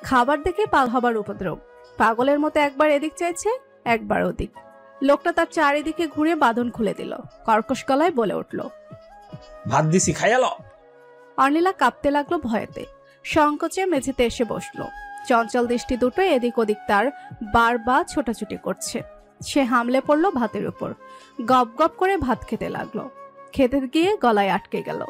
S2: খাবার দেখে পাল হবার উপদ্রব। পাগলের মতো একবার এদিক চাইছে, একবার ওদিক। লোকটা তার চারিদিকে ঘুরে বাঁধন খুলে দিল। কর্কশ গলায় বলে উঠল,
S4: ভাত দিছি, খাইয়ালো।
S2: অর্নিলা কাঁপতে লাগলো ভয়েতে। সংকোচে মেঝেতে এসে বসলো। চঞ্চল দৃষ্টি দুটো এদিক ওদিক তার বারবার ছোটাছুটি করছে। সে হামলে পড়লো ভাতের উপর। গপ গপ করে ভাত খেতে লাগলো। খেতে গিয়ে গলায় আটকে গেল।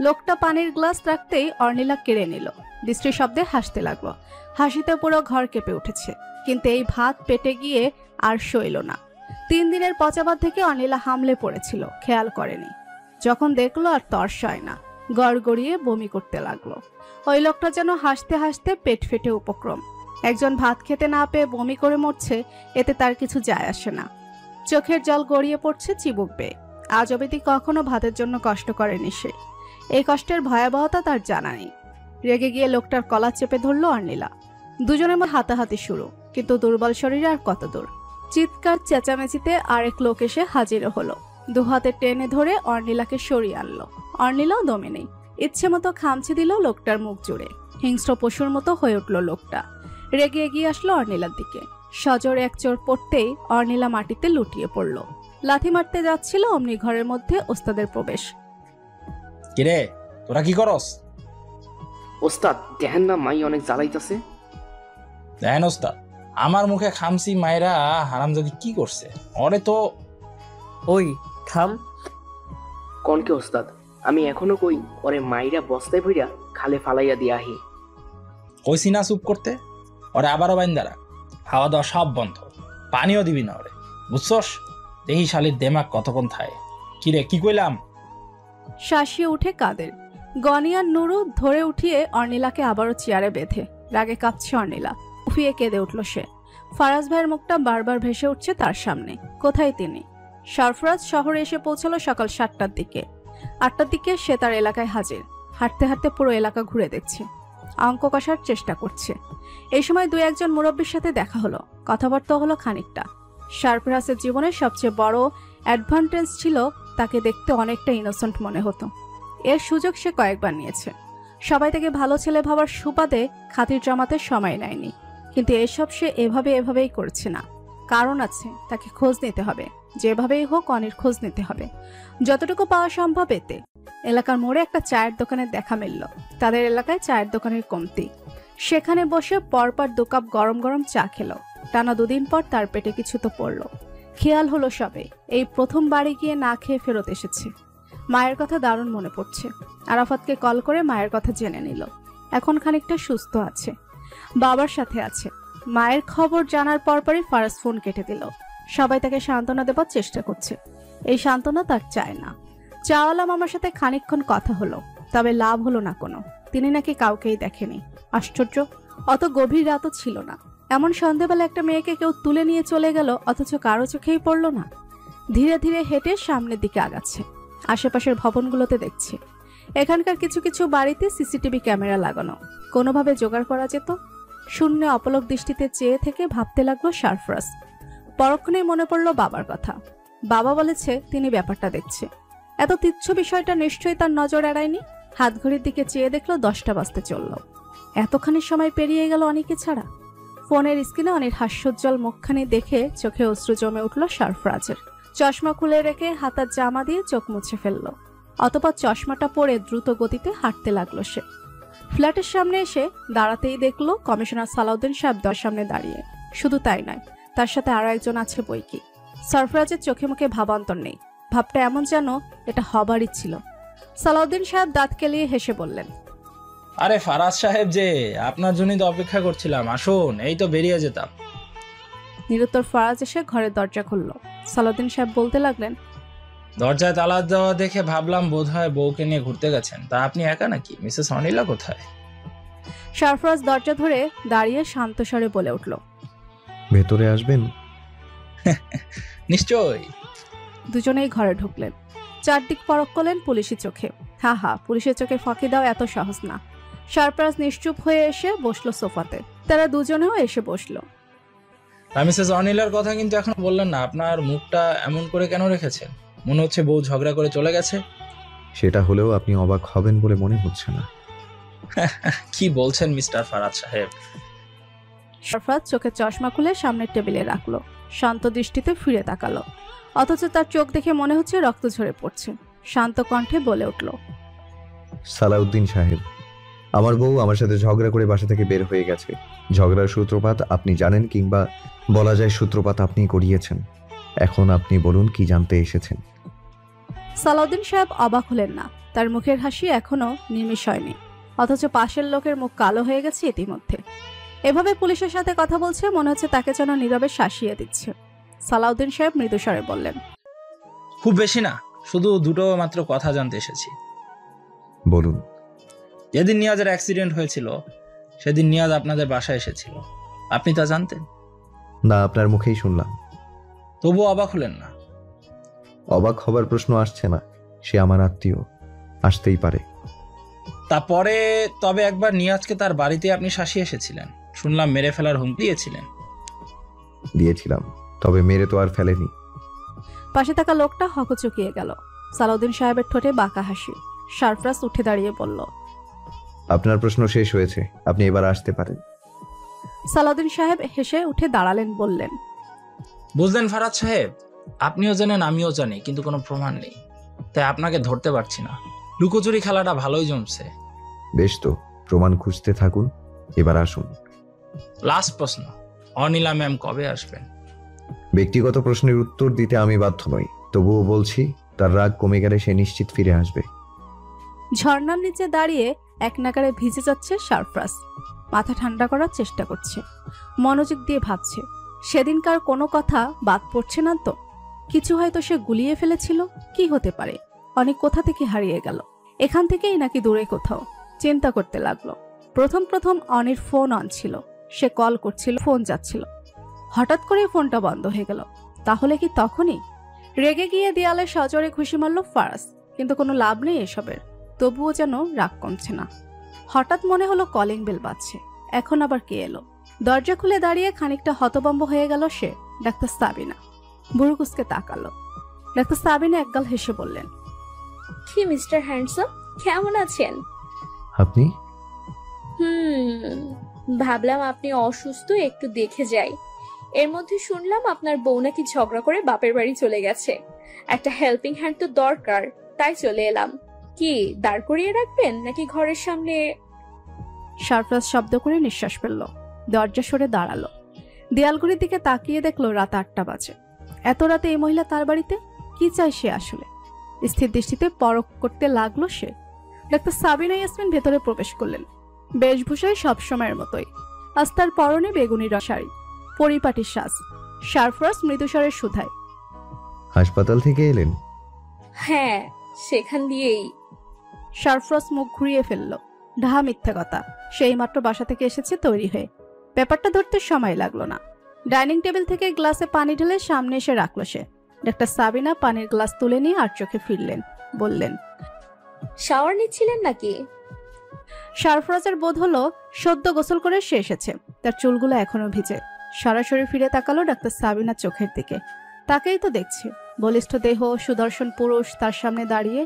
S2: লোকটা পানির গ্লাস রাখতেই অর্নিলা কেড়ে নিল। দৃষ্টি শব্দে হাসতে লাগলো। হাসিতে পুরো ঘর কেঁপে উঠেছে। কিন্তু এই ভাত পেটে গিয়ে আর সইল না। 3 দিনের পচা ভাত থেকে অর্নিলা হামলে পড়েছিল, খেয়াল করেনি। যখন দেখলো আর তর্স হয় না, গড়গড়িয়ে বমি করতে লাগলো। ওই লোকটা যেন হাসতে হাসতে পেট ফেটে উপক্রম। একজন ভাত খেতে না পেয়ে বমি করে মরছে, এতে তার কিছু যায় আসে না। চোখের জল গড়িয়ে পড়ছে চিবুক বেয়ে। আজ অবধি কখনো ভাতের জন্য কষ্ট করেনি সে। এই কষ্টের ভয়াবহতা তার জানা নেই। রেগে গিয়ে লোকটার কলার চেপে ধরল অর্নিলা। দুজনের মধ্যে হাতাহাতি শুরু, কিন্তু দুর্বল শরীরে আর কত দূর। চিৎকার চেঁচামেচিতে আরেক লোক এসে হাজির হলো। দুহাতে টেনে ধরে অর্নিলাকে সরিয়ে আনলো। অর্নিলাও দমে নেই, ইচ্ছে মতো খামচি দিল লোকটার মুখ জুড়ে। হিংস্র পশুর মতো হয়ে উঠল লোকটা। রেগে এগিয়ে আসলো অর্নিলার দিকে। সজোরে এক চোর পড়তেই অর্নিলা মাটিতে লুটিয়ে পড়ল। লাথি মারতে যাচ্ছিল, অমনি ঘরের মধ্যে ওস্তাদের প্রবেশ।
S4: কিরে, তোরা কি করস?
S8: ওস্তাদ দেখেন না মাই অনেক জ্বালাইতেছে।
S4: দেখেন ওস্তাদ, আমার মুখে খামসি মায়েরা হারামজাদি কি করছে? ওরে তো
S9: ওই থাম।
S8: কনকে ওস্তাদ, আমি এখনো কই ওরে মাইরা বস্তায় ভইরা খালে ফালাইয়া দিয়া আহি।
S4: কইছি না চুপ করতে? ওরে আবারও বাইন্দা রাখ, খাওয়া দাওয়া সব বন্ধ, পানিও দিবি না ওরে, বুঝছস? দেখি শালির দেমাগ কতক্ষণ থায়। কিরে, কি কইলাম?
S2: শাসিয়ে উঠে কাদের। গনিয়ার নুরু ধরে উঠিয়ে অর্নিলাকে আবারও চেয়ারে বেঁধে। রাগে কাঁপছে অর্নিলা, উফিয়ে কেঁদে উঠল সে। ফারাজ ভাইয়ের মুখটা বারবার ভেসে উঠছে তার সামনে। কোথায় তিনি? সরফরাজ শহরে এসে পৌঁছালো সকাল 7টার দিকে। 8টার দিকে সে তার এলাকায় হাজির। হাঁটতে হাঁটতে পুরো এলাকা ঘুরে দেখছে, অঙ্ক কষার চেষ্টা করছে। এই সময় 2-1 মুরব্বীর সাথে দেখা হলো, কথাবার্তা হলো খানিকটা। সরফরাজের জীবনের সবচেয়ে বড় অ্যাডভান্টেজ ছিল তাকে দেখতে অনেকটা ইনোসেন্ট মনে হতো। এর সুযোগ সে কয়েকবার নিয়েছে। সবাই তাকে ভালো ছেলে ভাবার সুবাদে খাতির জমাতে সময় নেয়নি, কিন্তু এসব সে এভাবেই করছে না। কারণ আছে, তাকে খোঁজ নিতে হবে। যেভাবেই হোক অনির খোঁজ নিতে হবে, যতটুকু পাওয়া সম্ভব এতে। এলাকার মোড়ে একটা চায়ের দোকানের দেখা মিলল। তাদের এলাকায় চায়ের দোকানের কমতি। সেখানে বসে পরপর 2 কাপ গরম গরম চা খেলো। টানা 2 দিন পর তার পেটে কিছু তো পড়ল। খেয়াল হলো সবে এই প্রথম বাড়ি গিয়ে না খেয়ে ফেরত এসেছে। মায়ের কথা দারুণ মনে পড়ছে। আরাফাতকে কল করে মায়ের কথা জেনে নিল। এখন খানিকটা সুস্থ আছে, বাবার সাথে আছে। মায়ের খবর জানার পরপরই ফারাজ ফোন কেটে দিল। সবাই তাকে সান্ত্বনা দেবার চেষ্টা করছে। এই সান্ত্বনা তার চায় না। চাওয়ালা মামার সাথে খানিকক্ষণ কথা হলো, তবে লাভ হলো না কোনো। তিনি নাকি কাউকেই দেখেনি। আশ্চর্য, অত গভীর রাতও ছিল না। এমন সন্ধ্যাবেলা একটা মেয়েকে কেউ তুলে নিয়ে চলে গেল, অথচ কারো চোখেই পড়ল না। ধীরে ধীরে হেঁটে সামনের দিকে আগাচ্ছে। আশেপাশের ভবনগুলোতে দেখছে। এখানকার কিছু কিছু বাড়িতে সিসিটিভি ক্যামেরা লাগানো, কোনোভাবে জোগাড় করা যেত। শূন্য অপলক দৃষ্টিতে চেয়ে থেকে ভাবতে লাগলো সরফরাজ। পরক্ষণেই মনে পড়লো বাবার কথা। বাবা বলেছে তিনি ব্যাপারটা দেখছে। এত তুচ্ছ বিষয়টা নিশ্চয়ই তার নজর এড়ায়নি। হাত ঘড়ির দিকে চেয়ে দেখলো 10টা বাজতে চলল। এতখানি সময় পেরিয়ে গেল অনেকে ছাড়া। ফোনের স্ক্রিনে অনেক হাস্যোজ্জ্বল মুখখানি দেখে চোখে অশ্রু জমে উঠল সরফরাজের। চশমা খুলে রেখে হাতার জামা দিয়ে চোখ মুছে ফেলল। অতঃপর চশমাটা পরে দ্রুত গতিতে হাঁটতে লাগলো সে। ফ্ল্যাটের সামনে এসে দাঁড়াতেই দেখলো কমিশনার সালাউদ্দিন সাহেব দরজার সামনে দাঁড়িয়ে। শুধু তাই নয়, তার সাথে আরো একজন আছে বইকি। সরফরাজের চোখে মুখে ভাবান্তর নেই। ভাবটা এমন যেন এটা হবারই ছিল। সালাউদ্দিন সাহেব দাঁত কেলিয়ে হেসে বললেন,
S4: আরে ফারাজ সাহেব যে, আপনার জন্যই তো অপেক্ষা করছিলাম। আসুন, এই তো বেরিয়ে যেতাম।
S2: নিরুত্তর ফারাজ এসে ঘরের দরজা খুলল। সালাউদ্দিন সাহেব বলতে লাগলেন,
S4: দরজায় তালা দেওয়া দেখে ভাবলাম বোধহয় বউকে নিয়ে ঘুরতে গেছেন। তা আপনি একা নাকি? মিসেস অনিলা কোথায়?
S2: সরফরাজ দরজা ধরে দাঁড়িয়ে শান্ত স্বরে বলে উঠল,
S1: ভেতরে আসবেন?
S4: নিশ্চয়ই।
S2: দুজনেই ঘরে ঢুকলেন। চারদিক পরখ করলেন পুলিশি চোখে। হা, পুলিশের চোখে ফাঁকি দাও এত সহজ না। সরফরাজ নিশ্চুপ হয়ে এসে বসলো সোফাতে। তারা দুজনেও এসে বসলো।
S4: মিসেস অনিলার কথা কিন্তু এখন বললেন না। আপনার মুখটা এমন করে কেন রেখেছেন? মনে হচ্ছে বউ ঝগড়া করে চলে গেছে।
S1: সেটা হলেও আপনি অবাক হবেন বলে মনে হচ্ছে না।
S4: কি বলছেন মিস্টার ফারাজ সাহেব?
S2: সরফরাজ চোখে চশমা খুলে সামনের টেবিলে রাখলো। শান্ত দৃষ্টিতে ফিরে তাকালো, অথচ তার চোখ দেখে মনে হচ্ছে রক্ত ঝরে পড়ছে। শান্ত কণ্ঠে বলে উঠল,
S1: সালাউদ্দিন সাহেব, আমার বউ আমার সাথে ঝগড়া করে বাসা থেকে বের হয়ে গেছে। ঝগড়ার সূত্রপাত আপনি জানেন, কিংবা বলা যায় সূত্রপাত আপনি করিয়েছেন। এখন আপনি বলুন কি জানতে এসেছেন।
S2: সালাউদ্দিন সাহেব অবাক হলেন না। তার মুখের হাসি এখনো নির্মিষ হয়নি, অথচ পাশের লোকের মুখ কালো হয়ে গেছে ইতিমধ্যে। এভাবে পুলিশের সাথে কথা বলছে, মনে হচ্ছে তাকে যেন নীরবে শাসিয়ে দিচ্ছে। সালাউদ্দিন সাহেব মৃদুস্বরে বললেন,
S4: খুব বেশি না, শুধু 2টো মাত্র কথা জানতে এসেছি।
S1: বলুন।
S4: যেদিন নিয়াজের অ্যাক্সিডেন্ট হয়েছিল সেদিন নিয়াজ আপনাদের বাসায় এসেছিল। আপনি তা জানতেন?
S1: না, আপনার মুখেই শুনলাম।
S4: তবুও অবাক হলেন না?
S1: অবাক হবার প্রশ্ন আসছে না, সে আমার আত্মীয়, আসতেই পারে।
S4: তারপরে তবে একবার নিয়াজকে তার বাড়িতে আপনি শাসিয়ে এসেছিলেন, শুনলাম মেরে ফেলার হুমকি দিয়েছিলেন।
S1: দিয়েছিলাম, তবে মেরে তো আর ফেলেনি।
S2: পাশে থাকা লোকটা হকচকিয়ে গেল। সালাউদ্দিন সাহেবের ঠোঁটে বাঁকা হাসি। সারফরাজ উঠে দাঁড়িয়ে বলল,
S1: আপনার প্রশ্ন শেষ হয়েছে, আপনি এবার আসতে পারেন।
S2: সালাউদ্দিন সাহেব হেসে উঠে দাঁড়ালেন, বললেন,
S4: বুঝলেন ফারাজ সাহেব, আপনিও জানেন আমিও জানি, কিন্তু কোনো প্রমাণ নেই, তাই আপনাকে ধরতে পারছি না। লুকোচুরি খেলাটা ভালোই জমছে।
S1: বেশ, তো প্রমাণ খুঁজতে থাকুন, এবার আসুন।
S4: লাস্ট প্রশ্ন, অনিলা ম্যাম কবে আসবেন?
S1: ব্যক্তিগত প্রশ্নের উত্তর দিতে আমি বাধ্য নই, তবুও বলছি, তার রাগ কমে গেলে সে নিশ্চিত ফিরে আসবে।
S2: ঝর্ণার নিচে দাঁড়িয়ে এক নাগারে ভিজে যাচ্ছে সারফরাজ। মাথা ঠান্ডা করার চেষ্টা করছে, মনোযোগ দিয়ে ভাবছে। সেদিনকার কোনো কথা বাদ পড়ছে না তো? কিছু হয়তো সে গুলিয়ে ফেলেছিল, কি হতে পারে? অনেক কোথা থেকে হারিয়ে গেল, এখান থেকেই নাকি দূরে কোথাও? চিন্তা করতে লাগলো। প্রথম প্রথম অনির ফোন অন ছিল, সে কল করছিল, ফোন যাচ্ছিল। হঠাৎ করে ফোনটা বন্ধ হয়ে গেল। তাহলে কি তখনই? রেগে গিয়ে দেয়ালে সজোরে ঘুষি মারল ফারাজ, কিন্তু কোনো লাভ নেই এসবের। তবুও যেন রাগ কমছে না। হঠাৎ মনে হলো কলিং বেল বাজছে, এখন আবার কে এলো? দরজা খুলে দাঁড়িয়ে খানিকটা হতভম্ব হয়ে গেল সে। ডাক্তার সাবিনা। বুড়ুকুসকে তাকালো। ডাক্তার সাবিনা একগাল হেসে বললেন,
S5: কি মিস্টার হ্যান্ডসাম, কেমন আছেন?
S1: আপনি?
S5: ভাবলাম আপনি অসুস্থ, একটু দেখে যাই। এর মধ্যে শুনলাম আপনার বউ নাকি ঝগড়া করে বাপের বাড়ি চলে গেছে। একটা হেল্পিং হ্যান্ড তো দরকার, তাই চলে এলাম। কি দাঁড় করিয়ে রাখবেন নাকি ঘরের সামনে?
S2: সারফরাজ শব্দ করে নিঃশ্বাস ফেলল, দরজা সরে দাঁড়ালো। দেয়ালগুলির দিকে তাকিয়ে দেখলো রাত 8টা বাজে। এত রাতে এই মহিলা তার বাড়িতে? কি চাই সে আসলে? স্থির দৃষ্টিতে পরখ করতে লাগলো সে। ডাক্তার সাবিনা ইয়াসমিন ভেতরে প্রবেশ করলেন। বেশভূষায় সবসময়ের মতোই। আজ তার পরনে বেগুনি রঙের শাড়ি, পরিপাটির সাজ। সারফরাজ মৃদুস্বরের সুধায়,
S1: হাসপাতাল থেকে এলেন?
S5: হ্যাঁ, সেখান দিয়েই।
S2: সারফরাজ মুখ ঘুরিয়ে ফেলল। ঢাহা মিথ্যা কথা, সেই মাত্র বাসা থেকে এসেছে তৈরি হয়ে। ব্যাপারটা ধরতে সময় লাগলো না। ডাইনিং টেবিল থেকে গ্লাসে পানি ঢেলে সামনে এসে রাখলো সে। ডাক্তার সাবিনা পানির গ্লাস তুলে নিয়ে আর চোখে ফিরলেন, বললেন,
S5: শাওয়ার নিচ্ছিলেন নাকি?
S2: সারফরাজের বোধ হলো সদ্য গোসল করে সে এসেছে, তার চুলগুলো এখনো ভিজে। সরাসরি ফিরে তাকালো ডাক্তার সাবিনার চোখের দিকে। তাকেই তো দেখছে, বলিষ্ঠ দেহ, সুদর্শন পুরুষ তার সামনে দাঁড়িয়ে।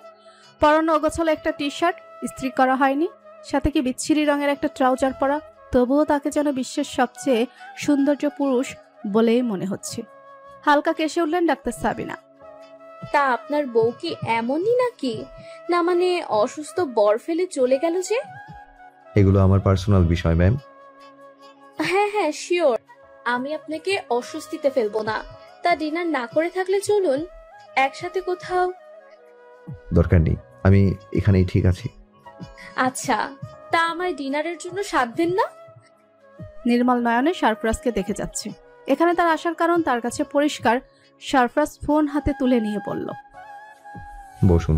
S2: পরনে অগোছালো একটা টি শার্ট, ইস্ত্রি করা হয়নি, সাথে কি বিচ্ছিরি রঙের একটা ট্রাউজার পরা। তবুও তাকে যেন বিশ্বের সবচেয়ে সৌন্দর্য পুরুষ বলেই মনে হচ্ছে। হালকা কেসে উঠলেন ডাক্তার সাবিনা।
S5: তা আপনার বউ কি এমনই নাকি? না মানে অসুস্থ বর ফেলে চলে গেল যে?
S1: এগুলো আমার পার্সোনাল বিষয় ম্যাম।
S5: হ্যাঁ হ্যাঁ শিওর, আমি আপনাকে অস্বস্তিতে ফেলবো না। তা ডিনার না করে থাকলে চলুন একসাথে কোথাও।
S1: দরকার নেই, আমি এখানেই ঠিক আছি।
S5: আচ্ছা, তা আমার ডিনারের জন্য সাধবেন না?
S2: নির্মল নয়নে সারফরাজকে দেখে যাচ্ছে। এখানে তার আসার কারণ তার কাছে পরিষ্কার। সারফরাজ ফোন হাতে তুলে নিয়ে বলল,
S1: বসুন,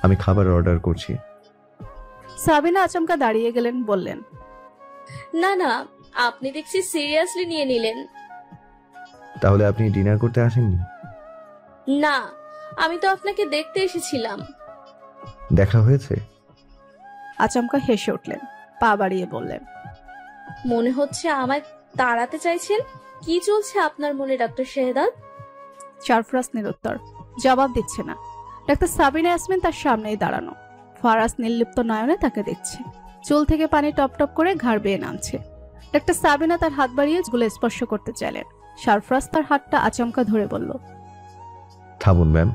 S1: আমি খাবার অর্ডার করছি।
S2: সাবিনা আচমকা দাঁড়িয়ে গেলেন, বললেন,
S5: না না, আপনি দেখছি সিরিয়াসলি নিয়ে নিলেন।
S1: তাহলে আপনি ডিনার করতে আসেননি?
S5: না, আমি তো আপনাকে দেখতে এসেছিলাম।
S1: দেখা হয়েছে?
S2: আচমকা হেসে উঠলেন, পা বাড়িয়ে বললেন,
S5: মনে হচ্ছে আমায় তাড়াতে চাইছেন। কি চলছে আপনার মনে ডাক্তার শেহদাদ?
S2: সারফরাজ নিরুত্তর, জবাব দিচ্ছে না। ডাক্তার সাবিনা ইয়াসমিন তার সামনেই দাঁড়ানো। ফারাজ নির্লিপ্ত নয়নে তাকে দেখছে। চুল থেকে পানি টপ টপ করে ঘাড় বেয়ে নামছে। ডাক্তার সাবিনা তার হাত বাড়িয়ে চুলে স্পর্শ করতে চাইলেন। সারফরাজ তার হাতটা আচমকা ধরে বলল,
S1: থামুন ম্যাম।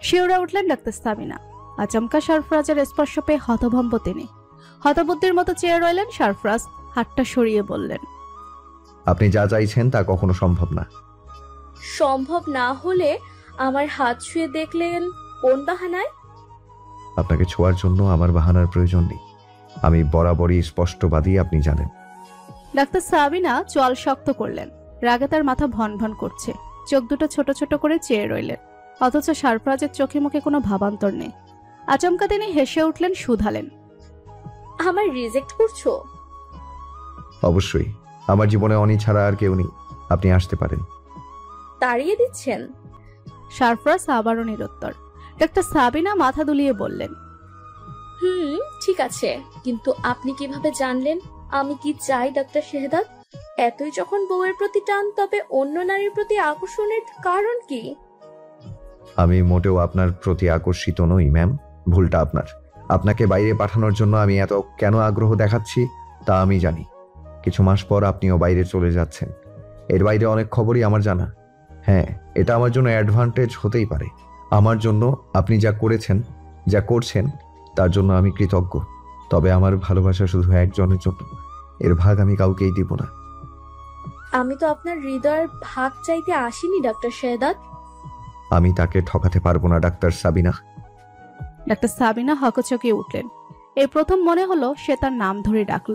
S2: শিউরে উঠলেন ডাক্তার সাবিনা। আচমকা সারফরাজের স্পর্শ পেয়ে হতভম্ব তিনি। হতবুদ্ধির মতো চেয়ে রইলেন। সারফরাজ হাতটা সরিয়ে বললেন,
S1: আপনি যা চাইছেন তা কখনো সম্ভব না।
S5: সম্ভব না হলে আমার হাত ছুঁয়ে দেখলেন কোন বাহানায়?
S1: আপনাকে ছোঁয়ার জন্য আমার বাহানার প্রয়োজন নেই। আমি বরাবরই স্পষ্টবাদী, আপনি জানেন।
S2: ডাক্তার সাবিনা চোয়াল শক্ত করলেন। রাগে তার মাথা ভন ভন করছে। চোখ দুটো ছোট ছোট করে চেয়ে রইলেন, অথচ সারফরাজের চোখে মুখে কোনো ভাবান্তর নেই। আচমকা তিনি হেসে উঠলেন, শুধালেন,
S5: আমার রিজেক্ট করছো?
S1: অবশ্যই, আমার জীবনে অনি ছাড়া আর কেউ নেই। আপনি আসতে পারেন।
S5: তাড়িয়ে দিচ্ছেন?
S2: সারফরাজ আবারও নিরুত্তর। ডাক্তার সাবিনা মাথা দুলিয়ে বললেন,
S5: ঠিক আছে, কিন্তু আপনি কিভাবে জানলেন আমি কি চাই ডাক্তার শেহদাদ? এতই যখন বউয়ের প্রতি টান, তবে অন্য নারীর প্রতি আকর্ষণের কারণ কি?
S1: আমি মোটেও আপনার প্রতি আকর্ষিত নই ম্যাম, ভুলটা আপনার। আপনাকে বাইরে পাঠানোর জন্য আমি এত কেন আগ্রহ দেখাচ্ছি তা আমি জানি। কিছু মাস পর আপনিও বাইরে চলে যাচ্ছেন, এর বাইরে অনেক খবরই আমার জানা। হ্যাঁ, এটা আমার জন্য অ্যাডভান্টেজ হতেই পারে। আমার জন্য আপনি যা করেছেন, যা করছেন, তার জন্য আমি কৃতজ্ঞ। তবে আমার ভালোবাসা শুধু একজনের জন্য, এর ভাগ আমি কাউকেই দিব না।
S5: আমি তো আপনার হৃদয়ের ভাগ চাইতে আসিনি ডাক্তার শেহদাদ।
S1: আমি তাকে ঠকাতে পারবো না ডাক্তার সাবিনা।
S2: ডাক্তার সাবিনা হকচকিয়ে উঠলেন। এই প্রথম মনে হলো সে তার নাম ধরে ডাকলো।